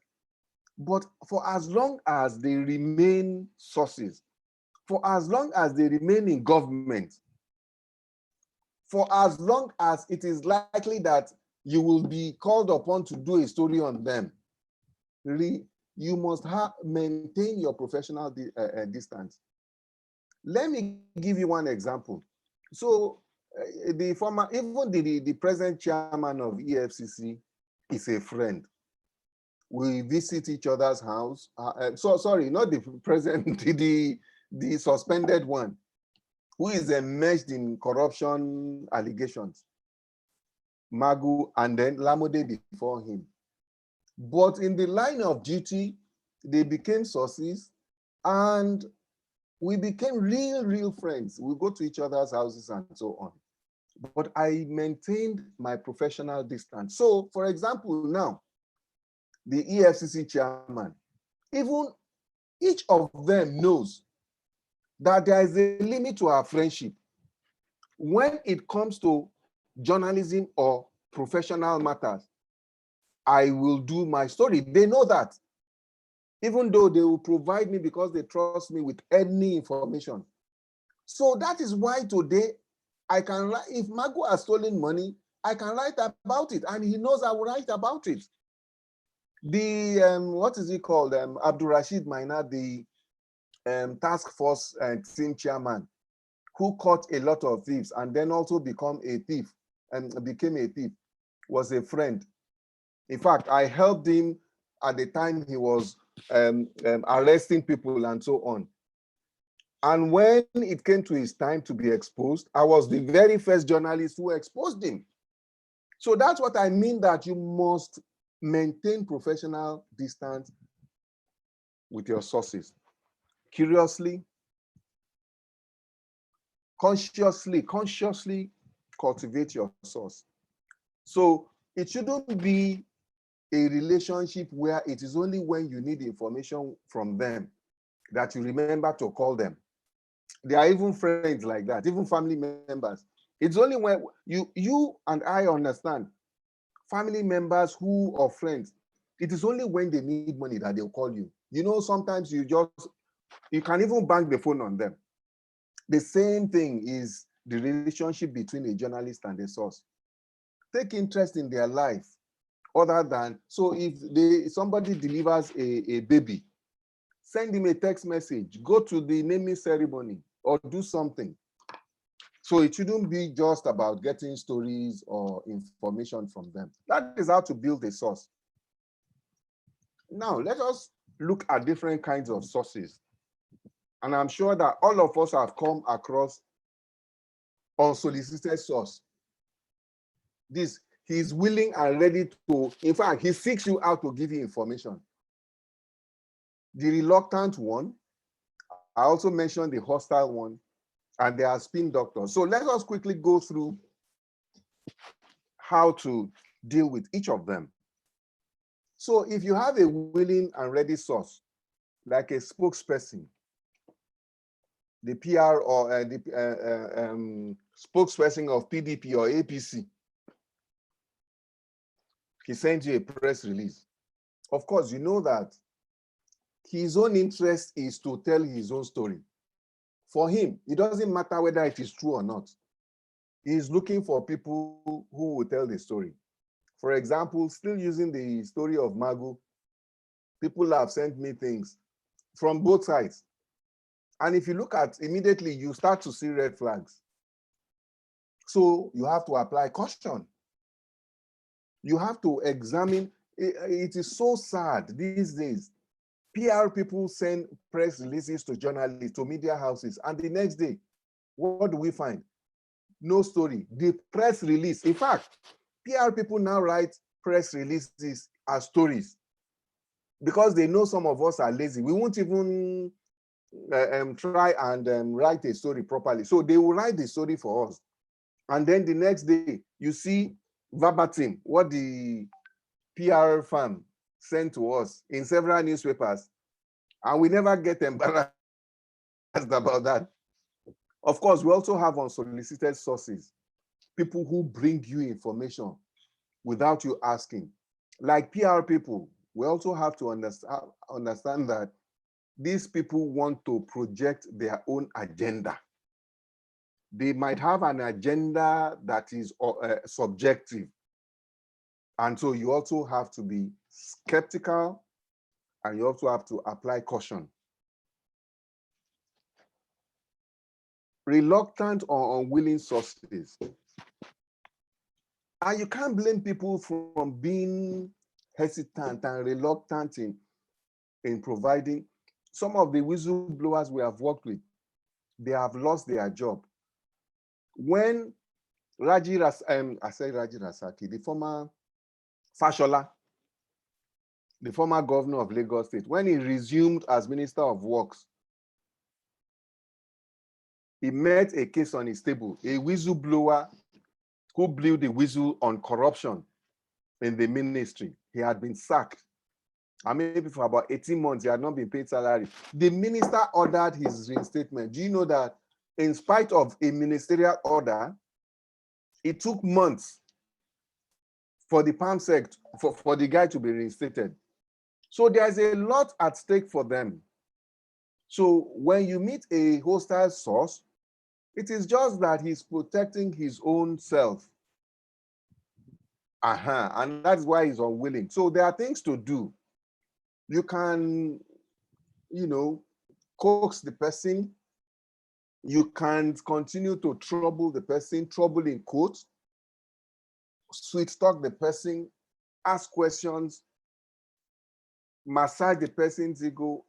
But for as long as they remain sources, for as long as they remain in government, for as long as it is likely that you will be called upon to do a story on them, really, you must maintain your professional distance. Let me give you one example. So the former, even the present chairman of EFCC is a friend. We visit each other's house. Sorry, not the present, the suspended one, who is enmeshed in corruption allegations. Magu, and then Lamode before him. But in the line of duty, they became sources, and we became real friends. We go to each other's houses and so on. But I maintained my professional distance. So, for example, now, the EFCC chairman, even each of them knows that there is a limit to our friendship. When it comes to journalism or professional matters, I will do my story. They know that. Even though they will provide me because they trust me with any information. So that is why today I can write, if Magu has stolen money, I can write about it, and he knows I will write about it. The, what is he called? Abdul Rashid Maina, the task force team chairman, who caught a lot of thieves and then also became a thief, was a friend. In fact, I helped him at the time he was arresting people and so on. And when it came to his time to be exposed, I was the very first journalist who exposed him. So that's what I mean, that you must maintain professional distance with your sources. Curiously, consciously cultivate your source. So it shouldn't be a relationship where it is only when you need information from them that you remember to call them. There are even friends like that, even family members. It's only when you and I understand family members who or friends, it is only when they need money that they'll call you. You know, sometimes you can even bang the phone on them. The same thing is the relationship between a journalist and a source. Take interest in their life, other than, so if somebody delivers a baby, send him a text message, go to the naming ceremony, or do something. So it shouldn't be just about getting stories or information from them. That is how to build a source. Now, let us look at different kinds of sources. And I'm sure that all of us have come across unsolicited source. This, he's willing and ready to, in fact, he seeks you out to give you information. The reluctant one, I also mentioned the hostile one, and there are spin doctors. So let us quickly go through how to deal with each of them. So if you have a willing and ready source, like a spokesperson, the PR or spokesperson of PDP or APC, he sends you a press release. Of course, you know that his own interest is to tell his own story. For him, it doesn't matter whether it is true or not. He's looking for people who will tell the story. For example, still using the story of Magu, people have sent me things from both sides. And if you look at immediately, you start to see red flags. So you have to apply caution. You have to examine. It is so sad these days. PR people send press releases to journalists, to media houses, and the next day, what do we find? No story. The press release. In fact, PR people now write press releases as stories because they know some of us are lazy. We won't even try and write a story properly. So they will write the story for us. And then the next day, you see verbatim what the PR firm sent to us in several newspapers, and we never get embarrassed about that. Of course, we also have unsolicited sources, people who bring you information without you asking. Like PR people, we also have to understand that these people want to project their own agenda. They might have an agenda that is subjective. And so you also have to be skeptical, and you also have to apply caution. Reluctant or unwilling sources. And you can't blame people from being hesitant and reluctant in providing. Some of the whistleblowers we have worked with, they have lost their job. When Raji Rasaki, the former Fashola, the former governor of Lagos State, when he resumed as Minister of Works, he met a case on his table, a whistleblower who blew the whistle on corruption in the ministry. He had been sacked. And maybe for about 18 months, he had not been paid salary. The minister ordered his reinstatement. Do you know that in spite of a ministerial order, it took months for the PAMSEC, for the guy to be reinstated? So there's a lot at stake for them. So when you meet a hostile source, it is just that he's protecting his own self. And that's why he's unwilling. So there are things to do. You can, coax the person. You can continue to trouble the person, trouble in quotes, sweet talk the person, ask questions, massage the person's ego,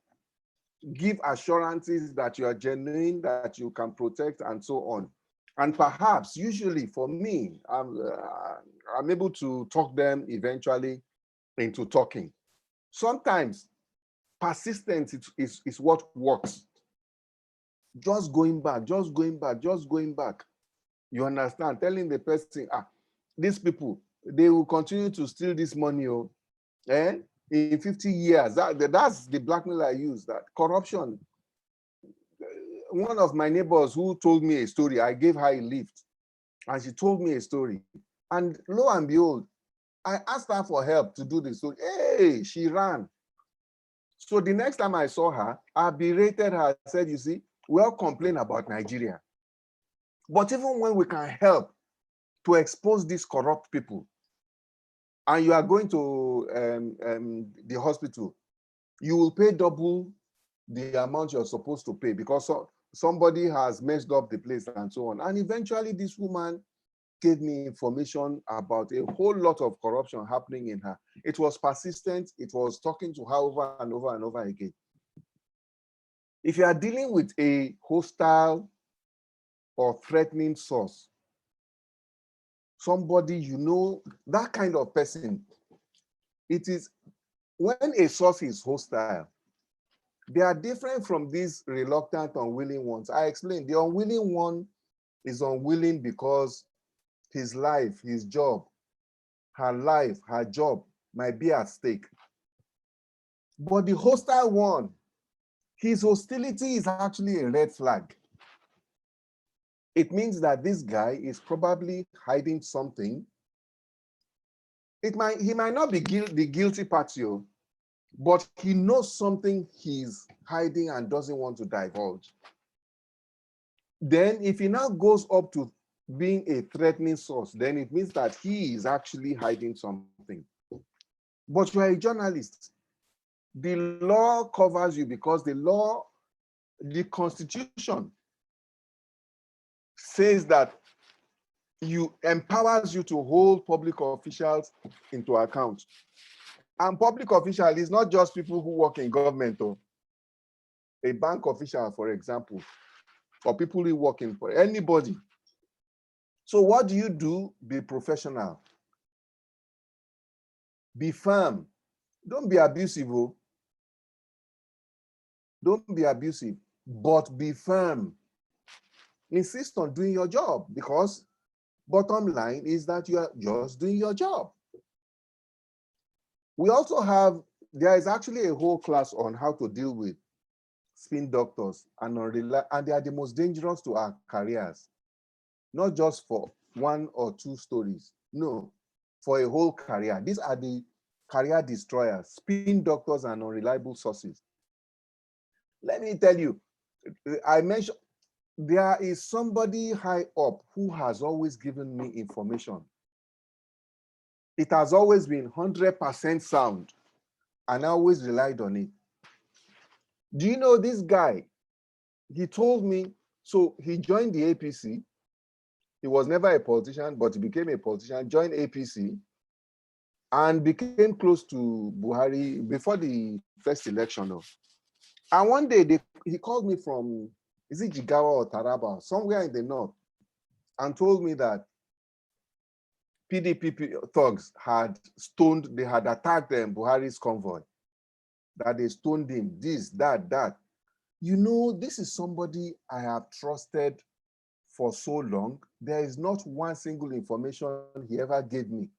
give assurances that you are genuine, that you can protect, and so on. And perhaps, usually for me, I'm able to talk them eventually into talking. Sometimes persistence is what works. Just going back, just going back, just going back. You understand? Telling the person, these people, they will continue to steal this money. In 50 years, that's the blackmail I use, that corruption. One of my neighbors who told me a story, I gave her a lift, and she told me a story. And lo and behold, I asked her for help to do this story. Hey, she ran. So the next time I saw her, I berated her. I said, you see, we all complain about Nigeria. But even when we can help to expose these corrupt people, and you are going to the hospital, you will pay double the amount you're supposed to pay because somebody has messed up the place and so on. And eventually this woman gave me information about a whole lot of corruption happening in her. It was persistent. It was talking to her over and over and over again. If you are dealing with a hostile or threatening source, somebody, that kind of person, it is when a source is hostile, they are different from these reluctant, unwilling ones. I explained, the unwilling one is unwilling because his life, his job, her life, her job might be at stake. But the hostile one, his hostility is actually a red flag. it means that this guy is probably hiding something. He might not be the guilty party, but he knows something he's hiding and doesn't want to divulge. Then if he now goes up to being a threatening source, then it means that he is actually hiding something. But you are a journalist. The law covers you because the Constitution says that empowers you to hold public officials into account. And public official is not just people who work in government, or a bank official, for example, or people who work in for anybody. So what do? Be professional. Be firm. Don't be abusive. Don't be abusive, but be firm. Insist on doing your job, because bottom line is that you are just doing your job. We also have, there is actually a whole class on how to deal with spin doctors, and they are the most dangerous to our careers, not just for 1 or 2 stories. No, for a whole career. These are the career destroyers, spin doctors and unreliable sources. Let me tell you, I mentioned there is somebody high up who has always given me information. It has always been 100% sound, and I always relied on it. Do you know this guy? He told me, so he joined the APC. He was never a politician, but he became a politician, joined APC, and became close to Buhari before the first election. And one day he called me from, is it Jigawa or Taraba, somewhere in the north, and told me that PDP thugs had attacked Buhari's convoy, that they stoned him, this, that. You know, this is somebody I have trusted for so long. There is not one single information he ever gave me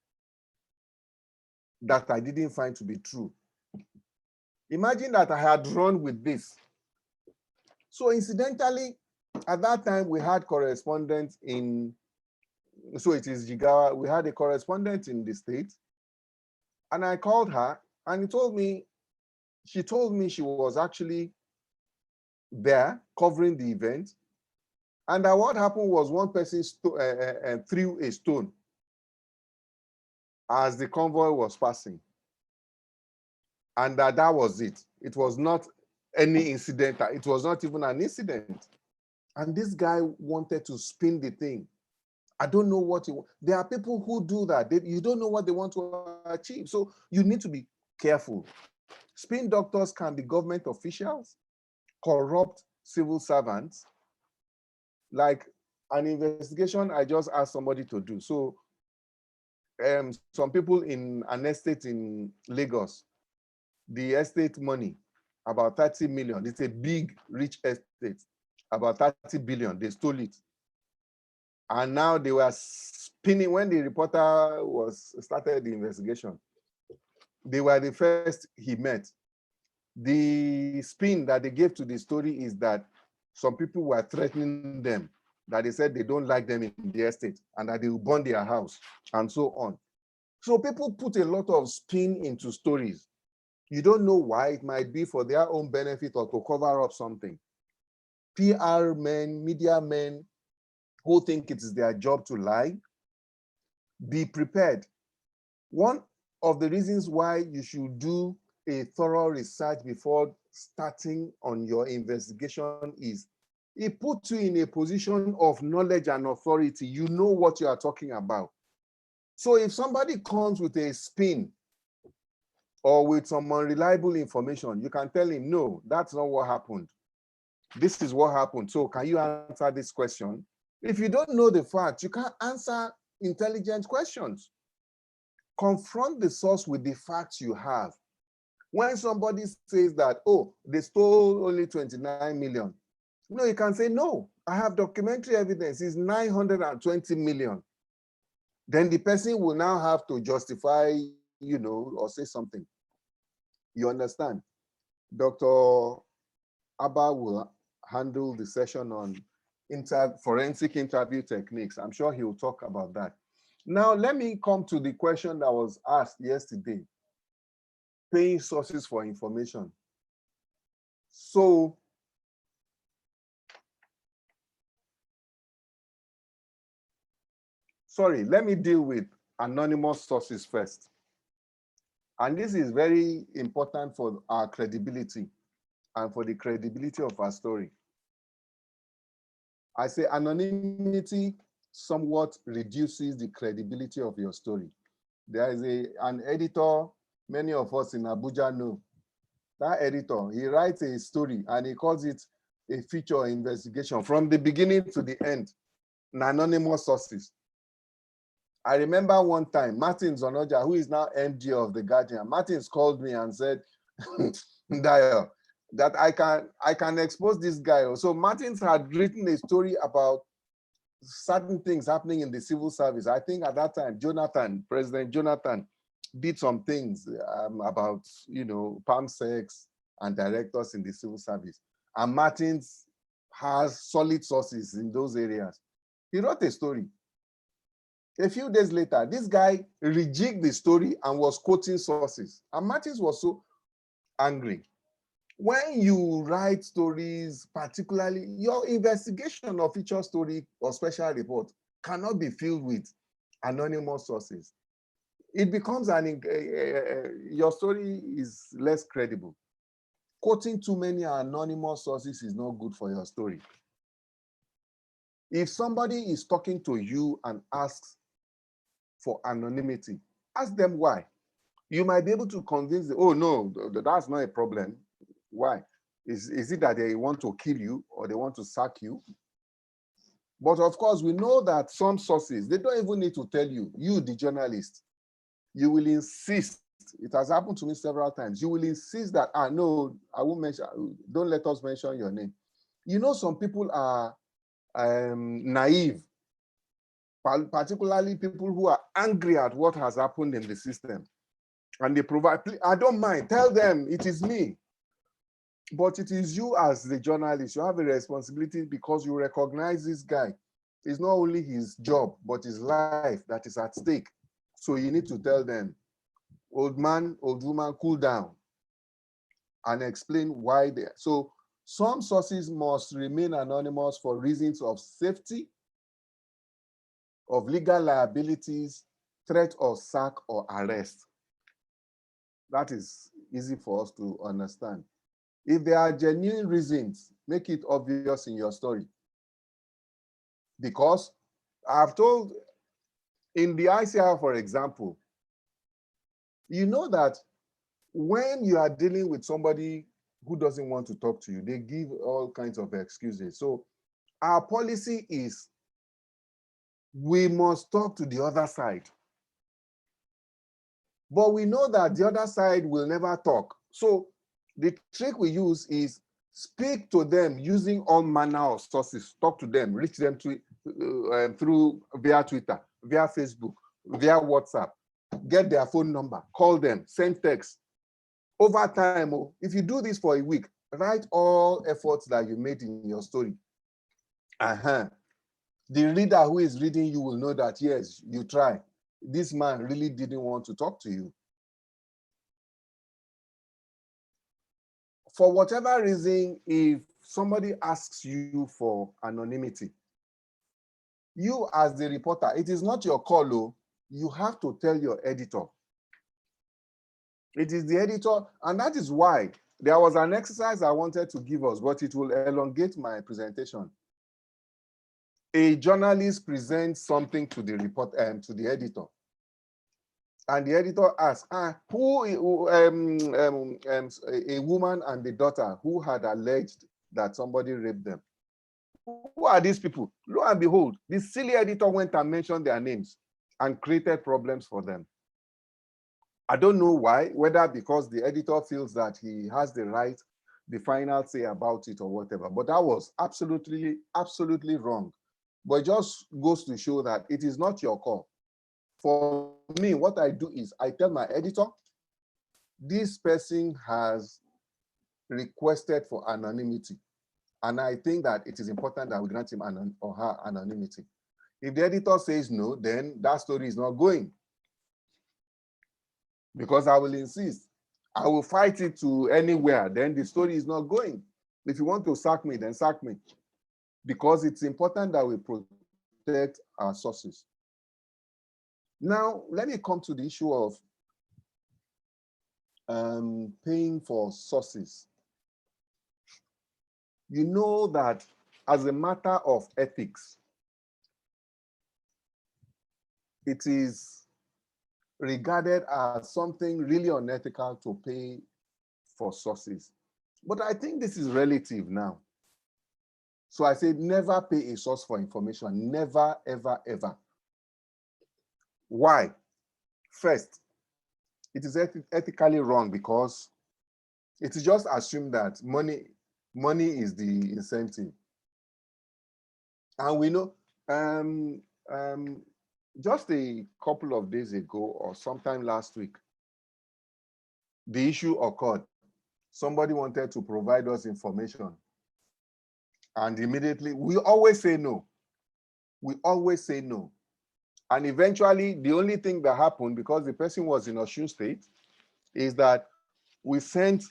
that I didn't find to be true. Imagine that I had run with this. So incidentally, at that time we had correspondents in, so it is Jigawa, we had a correspondent in the state, and I called her, and she told me she was actually there covering the event, and that what happened was one person threw a stone as the convoy was passing, and that was it. It was not any incident. It was not even an incident. And this guy wanted to spin the thing. I don't know what there are people who do that. You don't know what they want to achieve. So you need to be careful. Spin doctors can be government officials, corrupt civil servants. Like an investigation I just asked somebody to do. So some people in an estate in Lagos, the estate money, about 30 million. It's a big, rich estate, about 30 billion. They stole it. And now they were spinning, when the reporter started the investigation, they were the first he met. The spin that they gave to the story is that some people were threatening them, that they said they don't like them in the estate and that they will burn their house and so on. So people put a lot of spin into stories. You don't know why. It might be for their own benefit or to cover up something. PR men, media men who think it is their job to lie, be prepared. One of the reasons why you should do a thorough research before starting on your investigation is it puts you in a position of knowledge and authority. You know what you are talking about. So if somebody comes with a spin or with some unreliable information, you can tell him, no, that's not what happened. This is what happened. So can you answer this question? If you don't know the facts, you can't answer intelligent questions. Confront the source with the facts you have. When somebody says that, oh, they stole only 29 million, no, you can say, no, I have documentary evidence, it's 920 million. Then the person will now have to justify, or say something. You understand? Dr. Abba will handle the session on forensic interview techniques. I'm sure he'll talk about that. Now, let me come to the question that was asked yesterday. Paying sources for information. So, sorry, let me deal with anonymous sources first. And this is very important for our credibility and for the credibility of our story. I say anonymity somewhat reduces the credibility of your story. There is an editor, many of us in Abuja know. That editor, he writes a story and he calls it a feature investigation from the beginning to the end, in anonymous sources. I remember one time, Martin Zonoja, who is now MD of The Guardian, Martins called me and said, Dio, that I can expose this guy. So Martins had written a story about certain things happening in the civil service. I think at that time, President Jonathan did some things about, palm sex and directors in the civil service. And Martins has solid sources in those areas. He wrote a story. A few days later, this guy rejigged the story and was quoting sources. And Martins was so angry. When you write stories, particularly your investigation of feature story or special report cannot be filled with anonymous sources. It becomes your story is less credible. Quoting too many anonymous sources is not good for your story. If somebody is talking to you and asks for anonymity, ask them why. You might be able to convince them, oh no, that's not a problem. Why? Is it that they want to kill you or they want to sack you? But of course, we know that some sources, they don't even need to tell you, the journalist, you will insist. It has happened to me several times. You will insist that, no, I won't mention, don't let us mention your name. Some people are naive, particularly people who are angry at what has happened in the system. And they provide, I don't mind, tell them it is me. But it is you as the journalist, you have a responsibility because you recognize this guy. It's not only his job, but his life that is at stake. So you need to tell them, old man, old woman, cool down and explain why they. So some sources must remain anonymous for reasons of safety, of legal liabilities, threat of sack or arrest. That is easy for us to understand. If there are genuine reasons, make it obvious in your story. Because I've told, in the ICR, for example, you know that when you are dealing with somebody who doesn't want to talk to you, they give all kinds of excuses. So our policy is we must talk to the other side. But we know that the other side will never talk. So the trick we use is speak to them using all manner of sources. Talk to them, reach them through via Twitter, via Facebook, via WhatsApp. Get their phone number, call them, send text. Over time, if you do this for a week, write all efforts that you made in your story. The reader who is reading you will know that, yes, you try. This man really didn't want to talk to you. For whatever reason, if somebody asks you for anonymity, you as the reporter, it is not your call, you have to tell your editor. It is the editor, and that is why there was an exercise I wanted to give us, but it will elongate my presentation. A journalist presents something to the to the editor. And the editor asks, a woman and the daughter who had alleged that somebody raped them. Who are these people? Lo and behold, the silly editor went and mentioned their names and created problems for them. I don't know why, whether because the editor feels that he has the right, the final say about it or whatever, but that was absolutely, absolutely wrong. But it just goes to show that it is not your call. For me, what I do is I tell my editor, this person has requested for anonymity. And I think that it is important that we grant him or her anonymity. If the editor says no, then that story is not going. Because I will insist. I will fight it to anywhere, then the story is not going. If you want to sack me, then sack me. Because it's important that we protect our sources. Now, let me come to the issue of paying for sources. You know that as a matter of ethics, it is regarded as something really unethical to pay for sources. But I think this is relative now. So I say never pay a source for information. Never, ever, ever. Why? First, it is ethically wrong because it is just assumed that money is the incentive. And we know just a couple of days ago or sometime last week, the issue occurred. Somebody wanted to provide us information. And immediately, we always say no. We always say no. And eventually, the only thing that happened, because the person was in Osun State, is that we sent,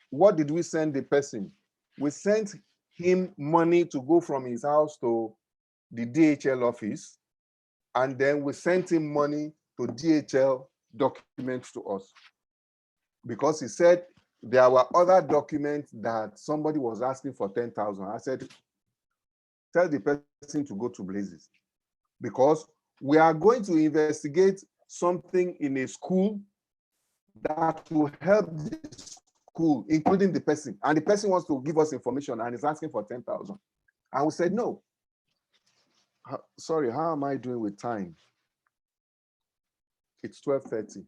what did we send the person? We sent him money to go from his house to the DHL office, and then we sent him money to DHL documents to us. Because he said there were other documents that somebody was asking for 10,000. I said, tell the person to go to blazes. Because we are going to investigate something in a school that will help the school, including the person. And the person wants to give us information and is asking for 10,000. And we said, no. Sorry, how am I doing with time? It's 12:30.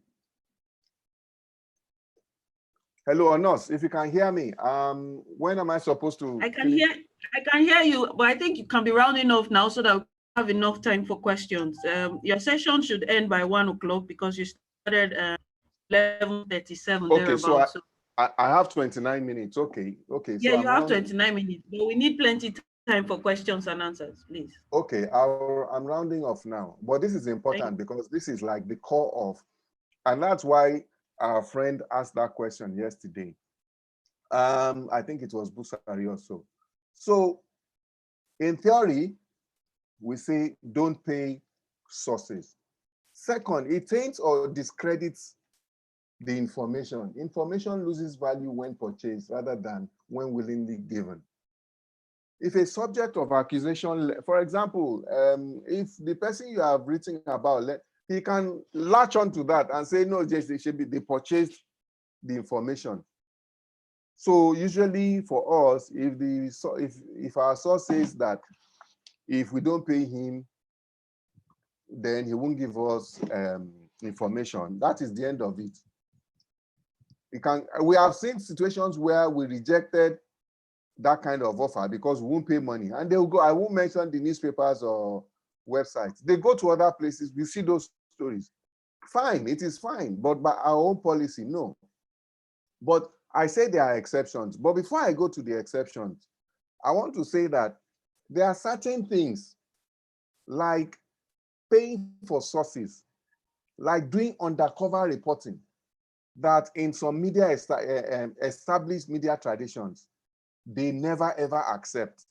Hello, Anos, if you can hear me, when am I supposed to? I can hear you, but I think you can be rounding off now so that we have enough time for questions. Your session should end by 1 o'clock because you started 11:37. Okay, so I have 29 minutes. Okay. Yeah, so you have 29 minutes, but we need plenty time for questions and answers, please. Okay, I'm rounding off now, but this is important because this is like the core of, and that's why our friend asked that question yesterday. I think it was Busari also. So in theory, we say don't pay sources. Second, it taints or discredits the information. Information loses value when purchased rather than when willingly given. If a subject of accusation, for example, if the person you have written about, he can latch onto that and say, no, just they purchased the information. So usually for us, if our source says that if we don't pay him, then he won't give us information, that is the end of it. We have seen situations where we rejected that kind of offer because we won't pay money, and they will go. I won't mention the newspapers or websites. They go to other places. We see those stories. Fine, it is fine, but by our own policy, no. But I say there are exceptions. But before I go to the exceptions, I want to say that there are certain things like paying for sources, like doing undercover reporting, that in some media established media traditions, they never ever accept.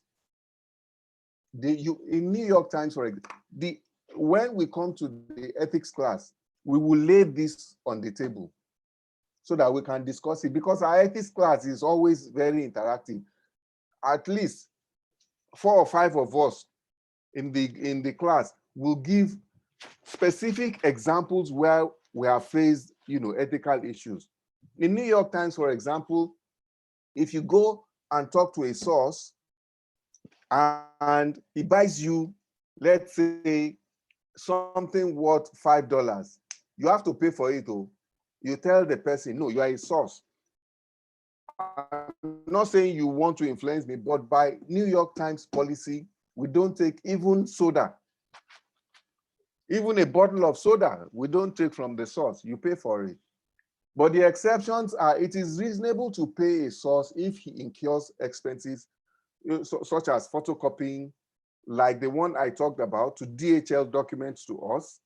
In New York Times, for example, when we come to the ethics class, we will lay this on the table so that we can discuss it, because our ethics class is always very interactive. At least 4 or 5 of us in the class will give specific examples where we have faced, ethical issues. In New York Times, for example, if you go and talk to a source and he buys you, let's say, something worth $5, you have to pay for it. You tell the person, no, you are a source. I'm not saying you want to influence me, but by New York Times policy, we don't take even soda. Even a bottle of soda, we don't take from the source. You pay for it. But the exceptions are, it is reasonable to pay a source if he incurs expenses such as photocopying, like the one I talked about, to DHL documents to us,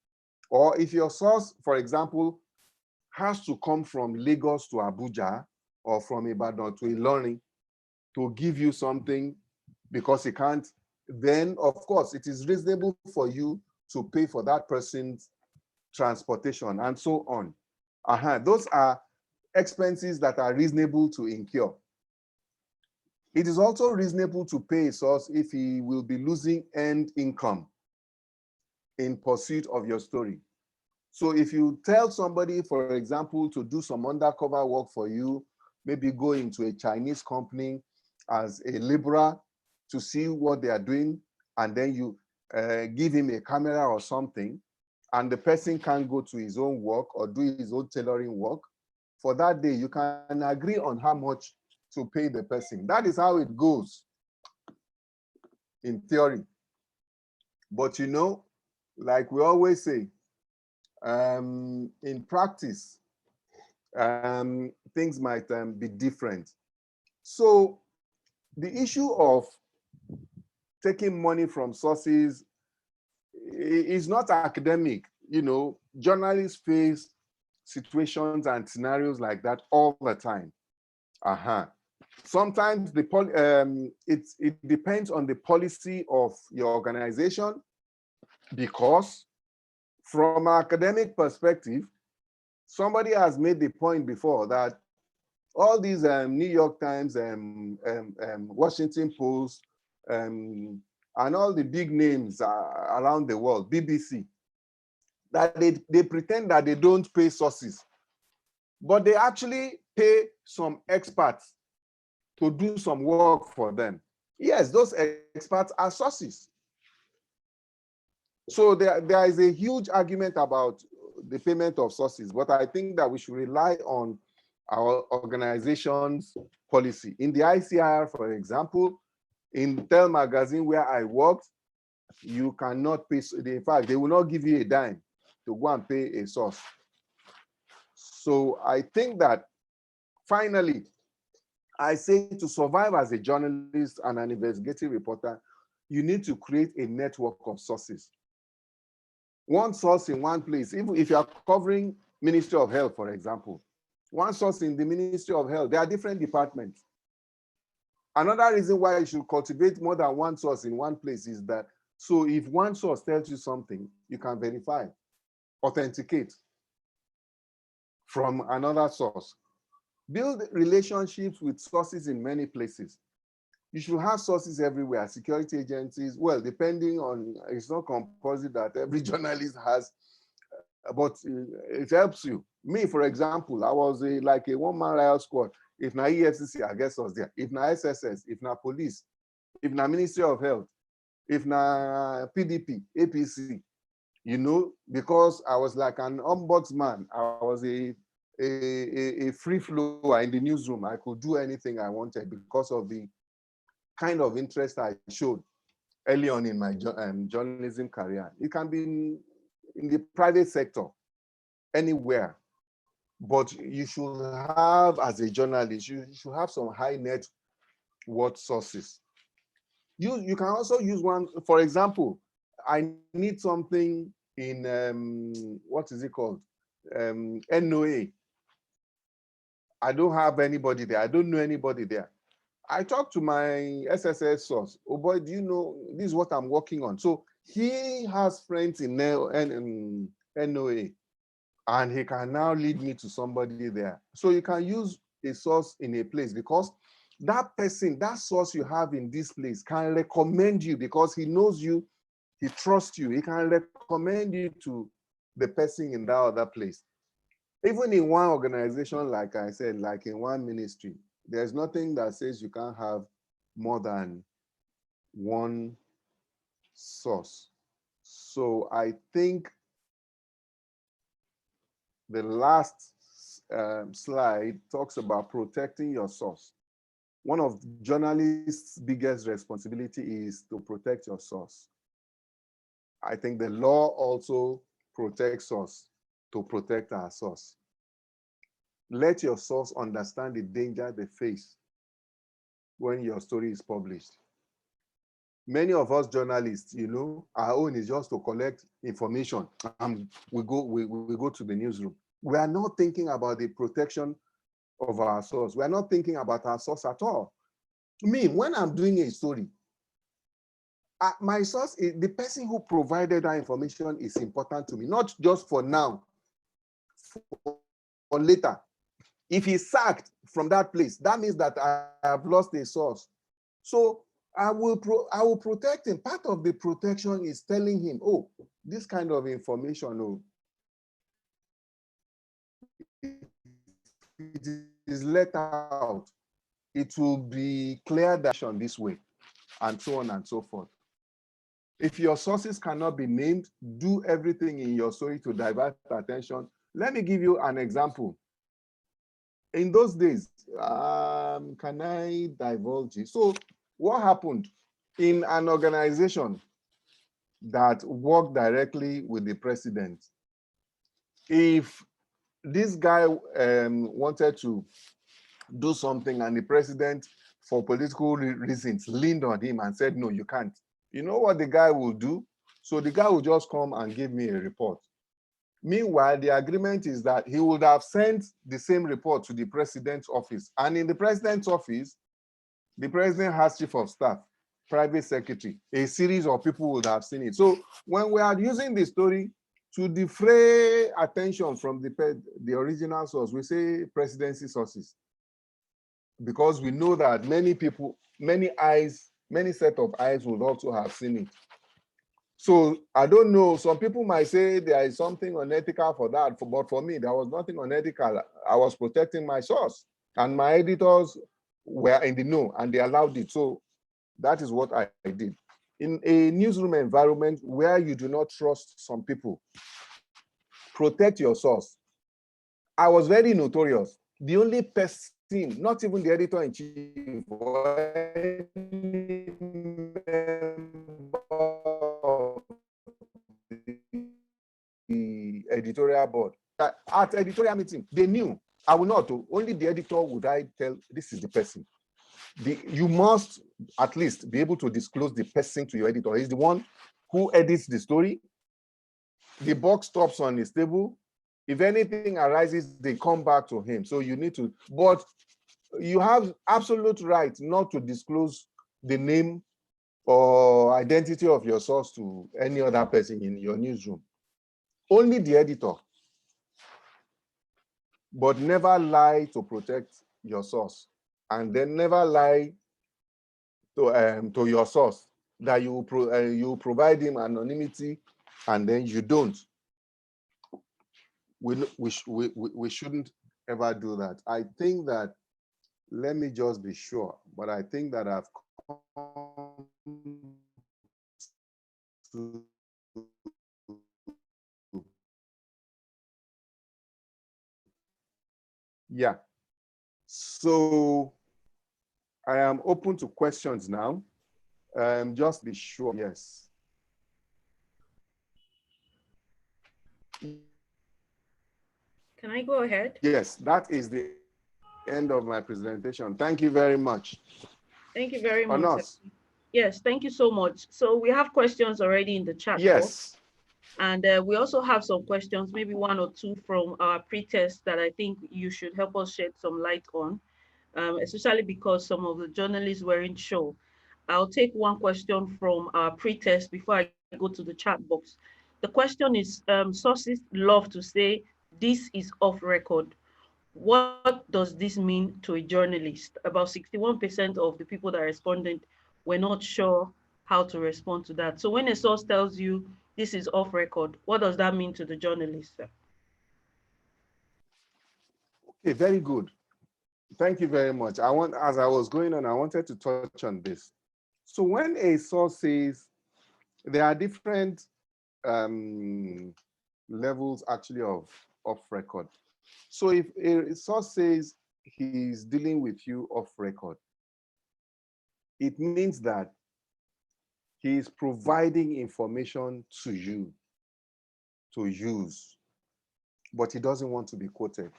or if your source, for example, has to come from Lagos to Abuja or from Ibadan to Ilorin to give you something because he can't, then of course it is reasonable for you to pay for that person's transportation and so on. Those are expenses that are reasonable to incur. It is also reasonable to pay a source if he will be losing earned income in pursuit of your story. So if you tell somebody, for example, to do some undercover work for you, maybe go into a Chinese company as a laborer to see what they are doing, and then you give him a camera or something, and the person can't go to his own work or do his own tailoring work, for that day, you can agree on how much to pay the person. That is how it goes in theory. But you know, like we always say, in practice, things might be different. So the issue of taking money from sources is not academic. You know, journalists face situations and scenarios like that all the time. Sometimes it depends on the policy of your organization, because from an academic perspective, somebody has made the point before that all these New York Times, Washington Post, and all the big names around the world, BBC, that they pretend that they don't pay sources, but they actually pay some experts to do some work for them. Yes, those experts are sources. So there is a huge argument about the payment of sources, but I think that we should rely on our organization's policy. In the ICIR, for example, in Tel Magazine where I worked, you cannot pay, in fact, they will not give you a dime to go and pay a source. So I think that finally, I say to survive as a journalist and an investigative reporter, you need to create a network of sources. One source in one place, even if you are covering Ministry of Health, for example, one source in the Ministry of Health, there are different departments. Another reason why you should cultivate more than one source in one place is that, so if one source tells you something, you can verify, authenticate from another source. Build relationships with sources in many places. You should have sources everywhere, security agencies, well, depending on, it's not compulsory that every journalist has, but it helps you. Me, for example, I was like a one-man riot squad. If na EFCC, I guess I was there. If na SSS, if na police, if na Ministry of Health, if na PDP, APC, you know, because I was like an ombudsman. I was a free flower in the newsroom. I could do anything I wanted because of the kind of interest I showed early on in my journalism career. It can be in the private sector, anywhere, but you should have, as a journalist, you should have some high net worth sources. You can also use one, for example, I need something in, what is it called? NOA. I don't have anybody there. I don't know anybody there. I talked to my SSS source. Oh boy, do you know, this is what I'm working on. So he has friends in NOA, and he can now lead me to somebody there. So you can use a source in a place, because that person, that source you have in this place can recommend you because he knows you, he trusts you. He can recommend you to the person in that other place. Even in one organization, like I said, like in one ministry, there's nothing that says you can't have more than one source. So I think the last slide talks about protecting your source. One of journalists' biggest responsibility is to protect your source. I think the law also protects us to protect our source. Let your source understand the danger they face when your story is published. Many of us journalists, you know, our own is just to collect information. We go to the newsroom. We are not thinking about the protection of our source. We are not thinking about our source at all. Me, when I'm doing a story, my source, the person who provided that information is important to me, not just for now, for later. If he's sacked from that place, that means that I have lost a source. So I will protect him. Part of the protection is telling him, oh, this kind of information, oh, it is let out. It will be cleared on this way, and so on and so forth. If your sources cannot be named, do everything in your story to divert attention. Let me give you an example. In those days, can I divulge it? So what happened in an organization that worked directly with the president? If this guy wanted to do something and the president, for political reasons, leaned on him and said, no, you can't. You know what the guy will do? So the guy will just come and give me a report. Meanwhile, the agreement is that he would have sent the same report to the president's office. And in the president's office, the president has chief of staff, private secretary, a series of people would have seen it. So when we are using the story to defray attention from the original source, we say presidency sources, because we know that many people, many set of eyes would also have seen it. So I don't know, some people might say there is something unethical for that, but for me, there was nothing unethical. I was protecting my source, and my editors were in the know and they allowed it. So that is what I did. In a newsroom environment where you do not trust some people, protect your source. I was very notorious. The only person, not even the editor-in-chief, or the editorial board, at editorial meeting, they knew I will not. Only the editor would I tell, this is the person. You must at least be able to disclose the person to your editor. He's the one who edits the story. The box stops on his table. If anything arises, they come back to him. So you need to, but you have absolute right not to disclose the name or identity of your source to any other person in your newsroom. Only the editor. But never lie to protect your source. And then never lie to your source, that you provide him anonymity and then you don't. We shouldn't ever do that. I think that, let me just be sure, but I think that I've come to yeah. So I am open to questions now. Just be sure, yes. Can I go ahead? Yes, that is the end of my presentation. Thank you very much. Thank you very much. Onos. Yes, thank you so much. So we have questions already in the chat box. And we also have some questions, maybe one or two from our pre-test that I think you should help us shed some light on, especially because some of the journalists weren't sure. I'll take one question from our pre-test before I go to the chat box. The question is, sources love to say, this is off record. What does this mean to a journalist? About 61% of the people that responded were not sure how to respond to that. So when a source tells you this is off record, what does that mean to the journalist? Okay, very good. Thank you very much. As I was going on, I wanted to touch on this. So when a source says, there are different levels actually of off record. So if a source says he's dealing with you off record, it means that he is providing information to you to use, but he doesn't want to be quoted.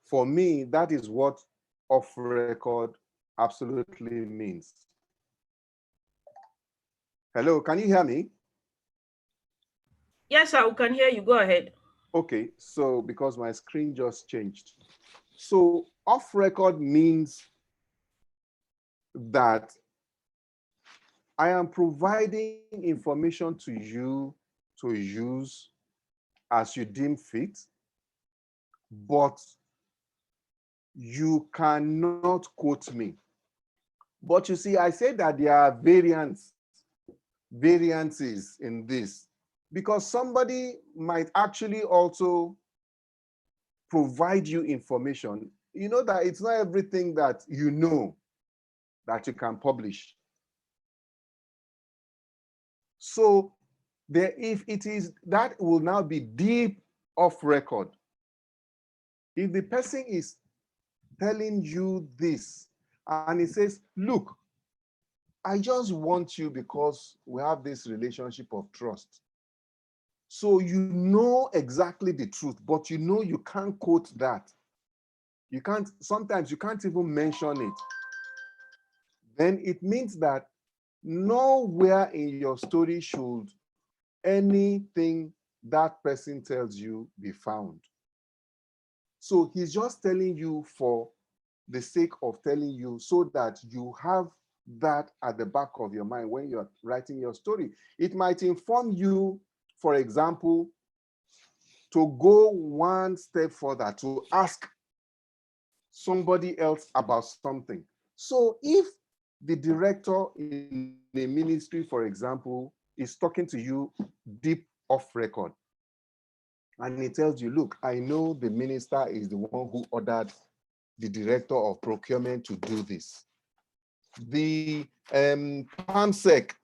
For me, that is what off record absolutely means. Hello, can you hear me? Yes, I can hear you. Go ahead. Okay, so because my screen just changed. So off record means that I am providing information to you to use as you deem fit, but you cannot quote me. But you see, I said that there are variances in this, because somebody might actually also provide you information. You know that it's not everything that you know that you can publish. So there, if it is, that will now be deep off record. If the person is telling you this and he says, look, I just want you because we have this relationship of trust. So you know exactly the truth, but you know you can't quote that. You can't, sometimes you can't even mention it. Then it means that nowhere in your story should anything that person tells you be found. So he's just telling you for the sake of telling you, so that you have that at the back of your mind when you're writing your story. It might inform you, for example, to go one step further, to ask somebody else about something. So if the director in a ministry, for example, is talking to you deep off record, and he tells you, look, I know the minister is the one who ordered the director of procurement to do this. The PAMSEC,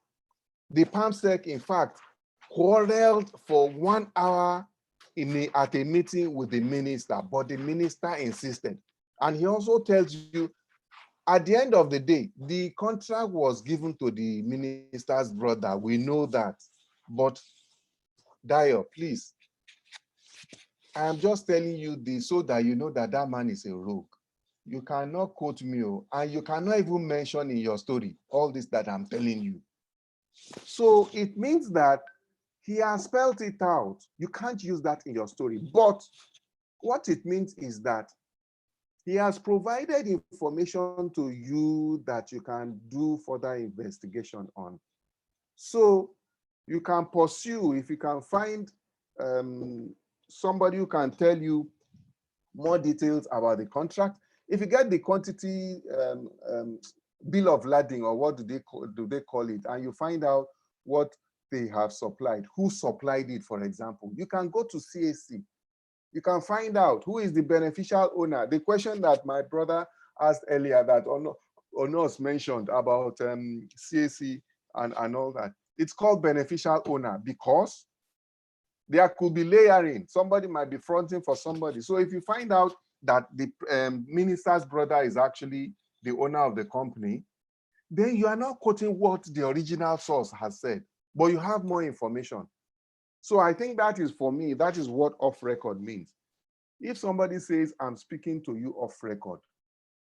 in fact, quarreled for 1 hour at a meeting with the minister, but the minister insisted. And he also tells you, at the end of the day, the contract was given to the minister's brother. We know that. But Dio, please, I'm just telling you this so that you know that that man is a rogue. You cannot quote me, and you cannot even mention in your story all this that I'm telling you. So it means that he has spelled it out. You can't use that in your story. But what it means is that he has provided information to you that you can do further investigation on. So you can pursue, if you can find somebody who can tell you more details about the contract. If you get the quantity bill of lading, or what do they call it, and you find out what they have supplied, who supplied it, for example, you can go to CAC. You can find out who is the beneficial owner. The question that my brother asked earlier, that Onos mentioned about CAC and all that. It's called beneficial owner because there could be layering. Somebody might be fronting for somebody. So if you find out that the minister's brother is actually the owner of the company, then you are not quoting what the original source has said, but you have more information. So I think that is, for me, that is what off record means. If somebody says, I'm speaking to you off record,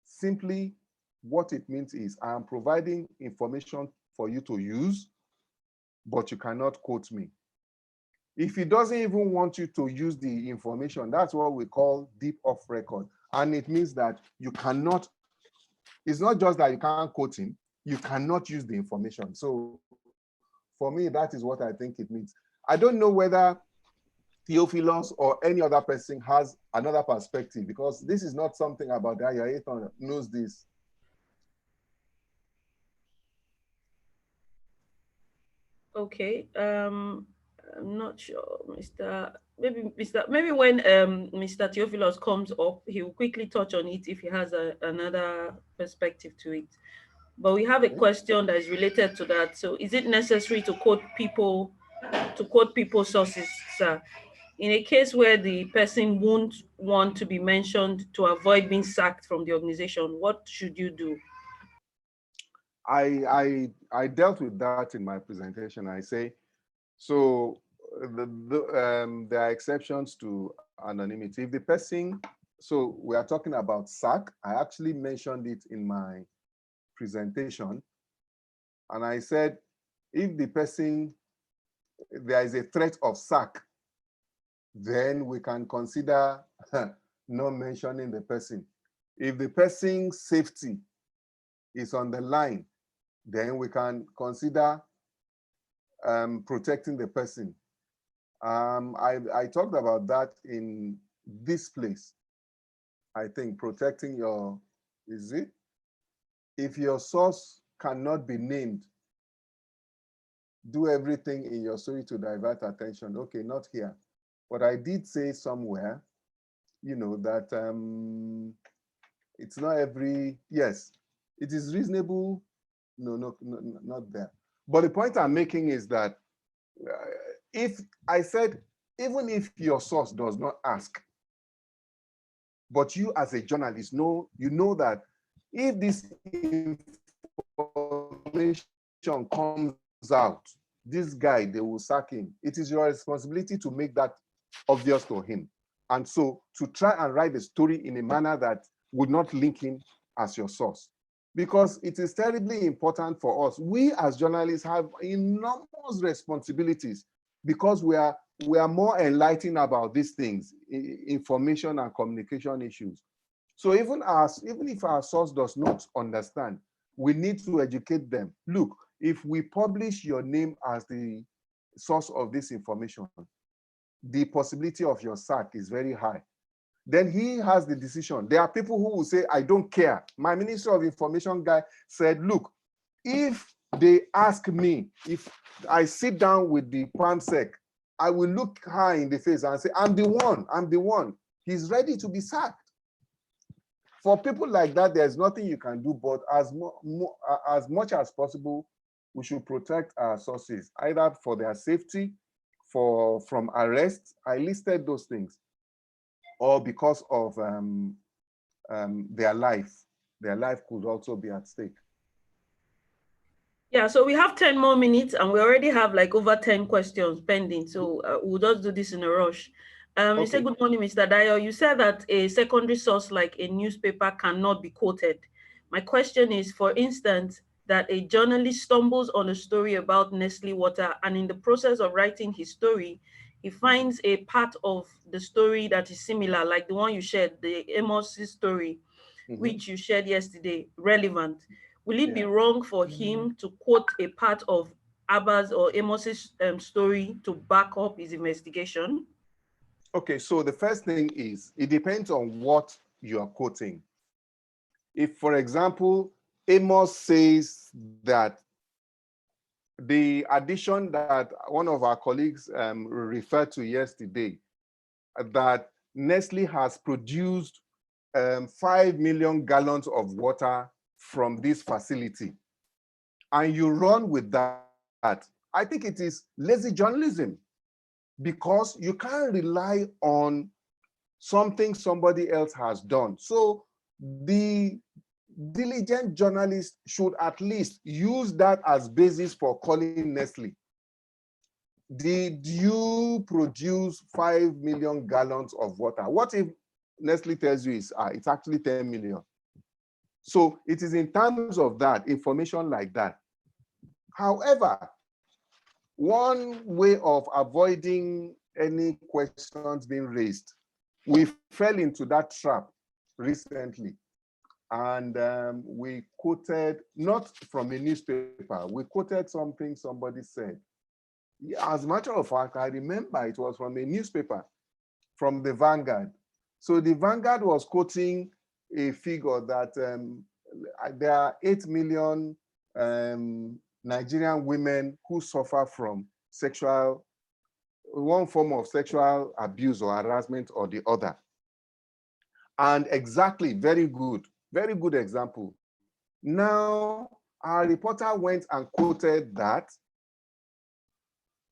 simply what it means is I am providing information for you to use, but you cannot quote me. If he doesn't even want you to use the information, that's what we call deep off record. And it means that you cannot, it's not just that you can't quote him, you cannot use the information. So for me, that is what I think it means. I don't know whether Theophilus or any other person has another perspective, because this is not something about that. Your knows this. Okay. I'm not sure, maybe when Mr. Theophilus comes up, he will quickly touch on it if he has another perspective to it. But we have a question that is related to that. So is it necessary to quote people's sources, sir? In a case where the person won't want to be mentioned to avoid being sacked from the organization, what should you do? I dealt with that in my presentation. I say, so there are exceptions to anonymity. If the person, so we are talking about sack, I actually mentioned it in my presentation. And I said, If the person, there is a threat of sack, then we can consider not mentioning the person. If the person's safety is on the line, then we can consider protecting the person. I talked about that in this place. I think protecting your, is it? If your source cannot be named, do everything in your story to divert attention. Okay, not here. But I did say somewhere, you know, that it's not every, yes, it is reasonable. No, not there. But the point I'm making is that if I said, even if your source does not ask, but you as a journalist know, you know that if this information comes out, this guy, they will sack him. It is your responsibility to make that obvious to him. And so to try and write the story in a manner that would not link him as your source. Because it is terribly important for us. We as journalists have enormous responsibilities because we are more enlightened about these things, information and communication issues. So even if our source does not understand, we need to educate them. Look, if we publish your name as the source of this information, the possibility of your sack is very high. Then he has the decision. There are people who will say, I don't care. My Minister of Information guy said, look, if they ask me, if I sit down with the PAMSEC, I will look her in the face and say, I'm the one. He's ready to be sacked. For people like that, there's nothing you can do, but as much as possible, we should protect our sources, either for their safety, from arrest. I listed those things, or because of their life. Their life could also be at stake. Yeah, so we have 10 more minutes and we already have like over 10 questions pending. So we'll just do this in a rush. Okay. You said, good morning, Mr. Dayo. You said that a secondary source like a newspaper cannot be quoted. My question is, for instance, that a journalist stumbles on a story about Nestle water and in the process of writing his story, he finds a part of the story that is similar, like the one you shared, the Amos's story, which you shared yesterday, relevant. Will it be wrong for him to quote a part of Abba's or Amos's story to back up his investigation? Okay, so the first thing is, it depends on what you are quoting. If, for example, Amos says that the addition that one of our colleagues referred to yesterday, that Nestle has produced 5 million gallons of water from this facility, and you run with that, I think it is lazy journalism, because you can't rely on something somebody else has done. So the diligent journalist should at least use that as basis for calling Nestle. Did you produce 5 million gallons of water? What if Nestle tells you it's actually 10 million? So it is in terms of that, information like that. However, one way of avoiding any questions being raised, we fell into that trap recently. And we quoted, not from a newspaper, we quoted something somebody said. As a matter of fact, I remember it was from a newspaper, from the Vanguard. So the Vanguard was quoting a figure that there are 8 million Nigerian women who suffer from one form of sexual abuse or harassment or the other. And exactly, very good example. Now, our reporter went and quoted that,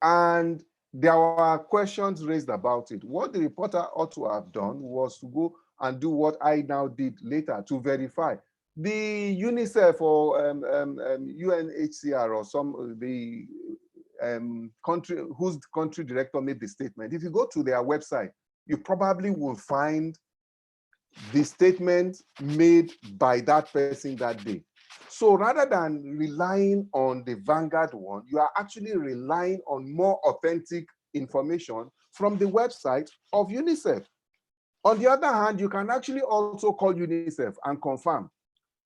and there were questions raised about it. What the reporter ought to have done was to go and do what I now did later, to verify. The UNICEF or UNHCR or the country whose country director made the statement, if you go to their website, you probably will find the statement made by that person that day. So rather than relying on the Vanguard one, you are actually relying on more authentic information from the website of UNICEF. On the other hand, you can actually also call UNICEF and confirm.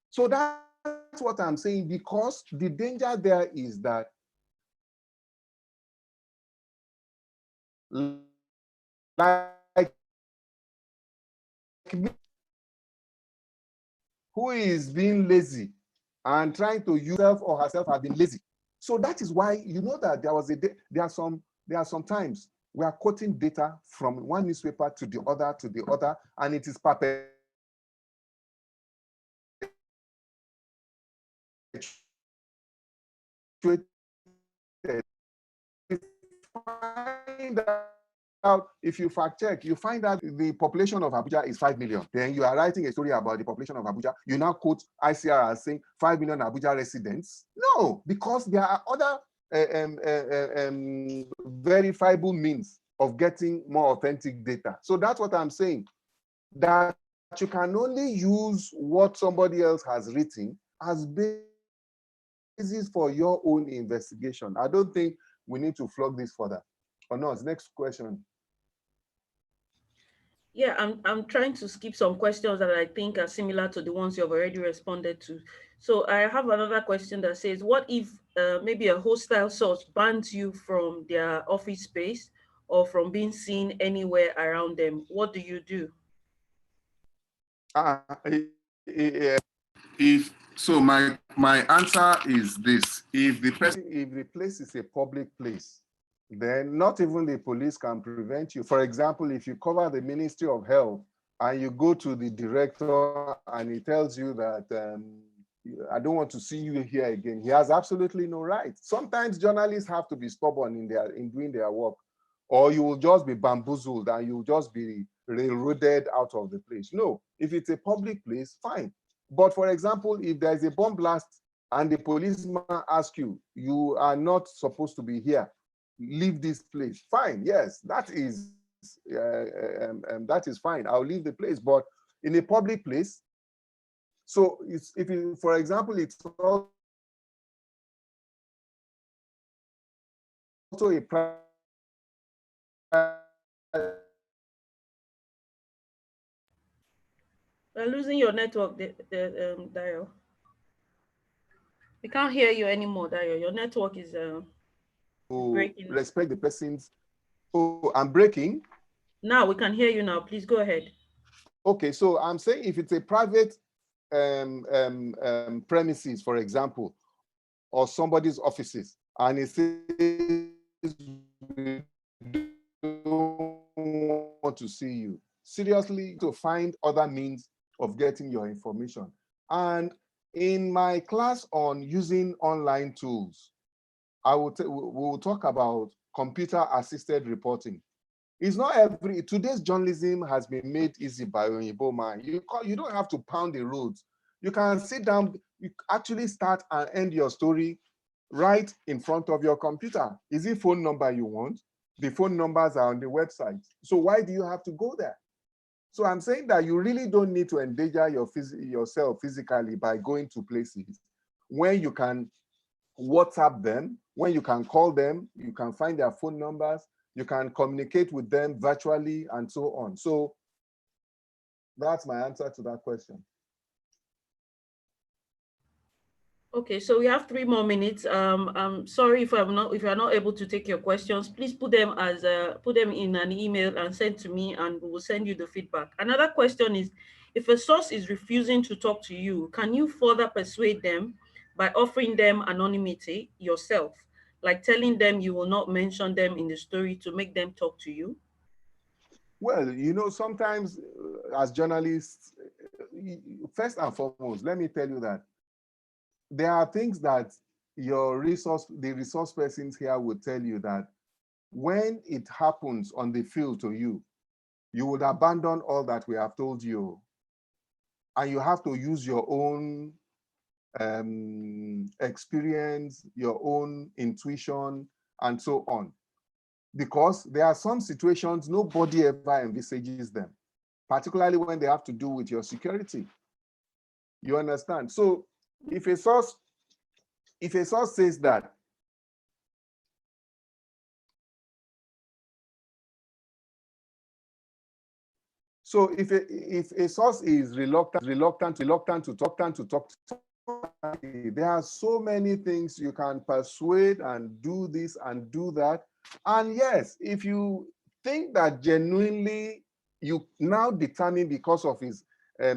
So that's what I'm saying, because the danger there is that like me, who is being lazy and trying to use herself or herself has been lazy. So that is why you know that there are some times we are quoting data from one newspaper to the other, and it is perpetuated. Find out, if you fact check, you find out the population of Abuja is 5 million. Then you are writing a story about the population of Abuja. You now quote ICR as saying 5 million Abuja residents. No, because there are other verifiable means of getting more authentic data. So that's what I'm saying, that you can only use what somebody else has written as basis for your own investigation. I don't think we need to flog this further. Or no, next question. Yeah, I'm trying to skip some questions that I think are similar to the ones you've already responded to. So I have another question that says, what if maybe a hostile source bans you from their office space or from being seen anywhere around them? What do you do? If so, my answer is this: if the place is a public place, then not even the police can prevent you. For example, if you cover the Ministry of Health and you go to the director and he tells you that I don't want to see you here again, he has absolutely no right. Sometimes journalists have to be stubborn in doing their work, or you will just be bamboozled and you will just be railroaded out of the place. No, if it's a public place, fine. But for example, if there's a bomb blast and the policeman asks you, you are not supposed to be here, leave this place, fine, yes, that is fine, I'll leave the place. But in a public place, so if you, for example, it's also a private. We're losing your network, Dayo. We can't hear you anymore, Dayo. Your network is breaking. Respect the person's. Oh, I'm breaking. Now we can hear you now. Please go ahead. Okay, so I'm saying if it's a private premises, for example, or somebody's offices, and it says we don't want to see you, seriously, to find other means of getting your information. And in my class on using online tools, we will talk about computer-assisted reporting. It's not today's journalism has been made easy by Oyinbo man. You don't have to pound the roads. You can sit down, you actually start and end your story right in front of your computer. Is it phone number you want? The phone numbers are on the website. So why do you have to go there? So I'm saying that you really don't need to endanger yourself physically by going to places when you can WhatsApp them, when you can call them, you can find their phone numbers, you can communicate with them virtually and so on. So that's my answer to that question. Okay, so we have 3 more minutes. I'm sorry if you're not able to take your questions. Please put them in an email and send to me, and we will send you the feedback. Another question is, if a source is refusing to talk to you, can you further persuade them by offering them anonymity yourself, like telling them you will not mention them in the story to make them talk to you? Well, you know, sometimes as journalists, first and foremost, let me tell you that there are things that the resource persons here will tell you that when it happens on the field to you, you would abandon all that we have told you. And you have to use your own experience, your own intuition, and so on. Because there are some situations nobody ever envisages them, particularly when they have to do with your security. You understand? So if a source says that so if a source is reluctant to talk to there are so many things you can persuade and do this and do that. And yes, if you think that genuinely you now determine because of his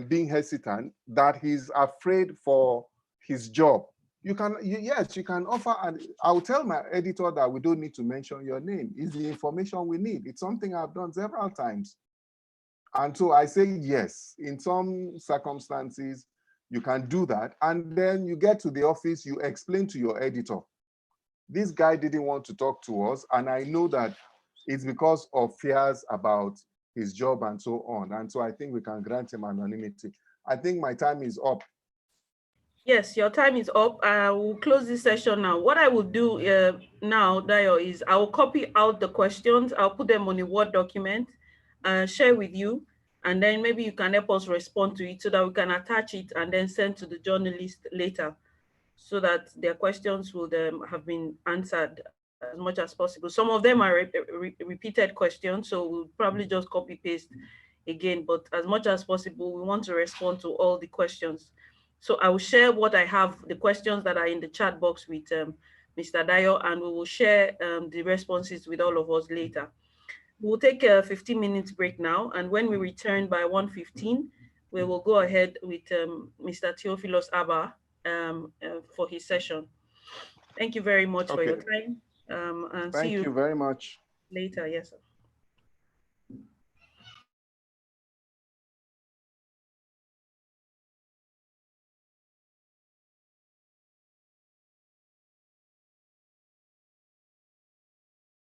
being hesitant that he's afraid for his job, you can offer. And I'll tell my editor that we don't need to mention your name. It's the information we need. It's something I've done several times. And so I say yes, in some circumstances, you can do that. And then you get to the office, you explain to your editor, this guy didn't want to talk to us. And I know that it's because of fears about his job and so on. And so I think we can grant him anonymity. I think my time is up. Yes, your time is up. I will close this session now. What I will do now, Dayo, is I will copy out the questions. I'll put them on a Word document and share with you. And then maybe you can help us respond to it so that we can attach it and then send to the journalist later so that their questions will have been answered as much as possible. Some of them are repeated questions, so we'll probably just copy paste again, but as much as possible, we want to respond to all the questions. So I will share what I have, the questions that are in the chat box with Mr. Dayo, and we will share the responses with all of us later. We'll take a 15-minute break now, and when we return by 1:15, we will go ahead with Mr. Theophilus Abba for his session. Thank you very much for your time, and see you very much later. Yes, sir.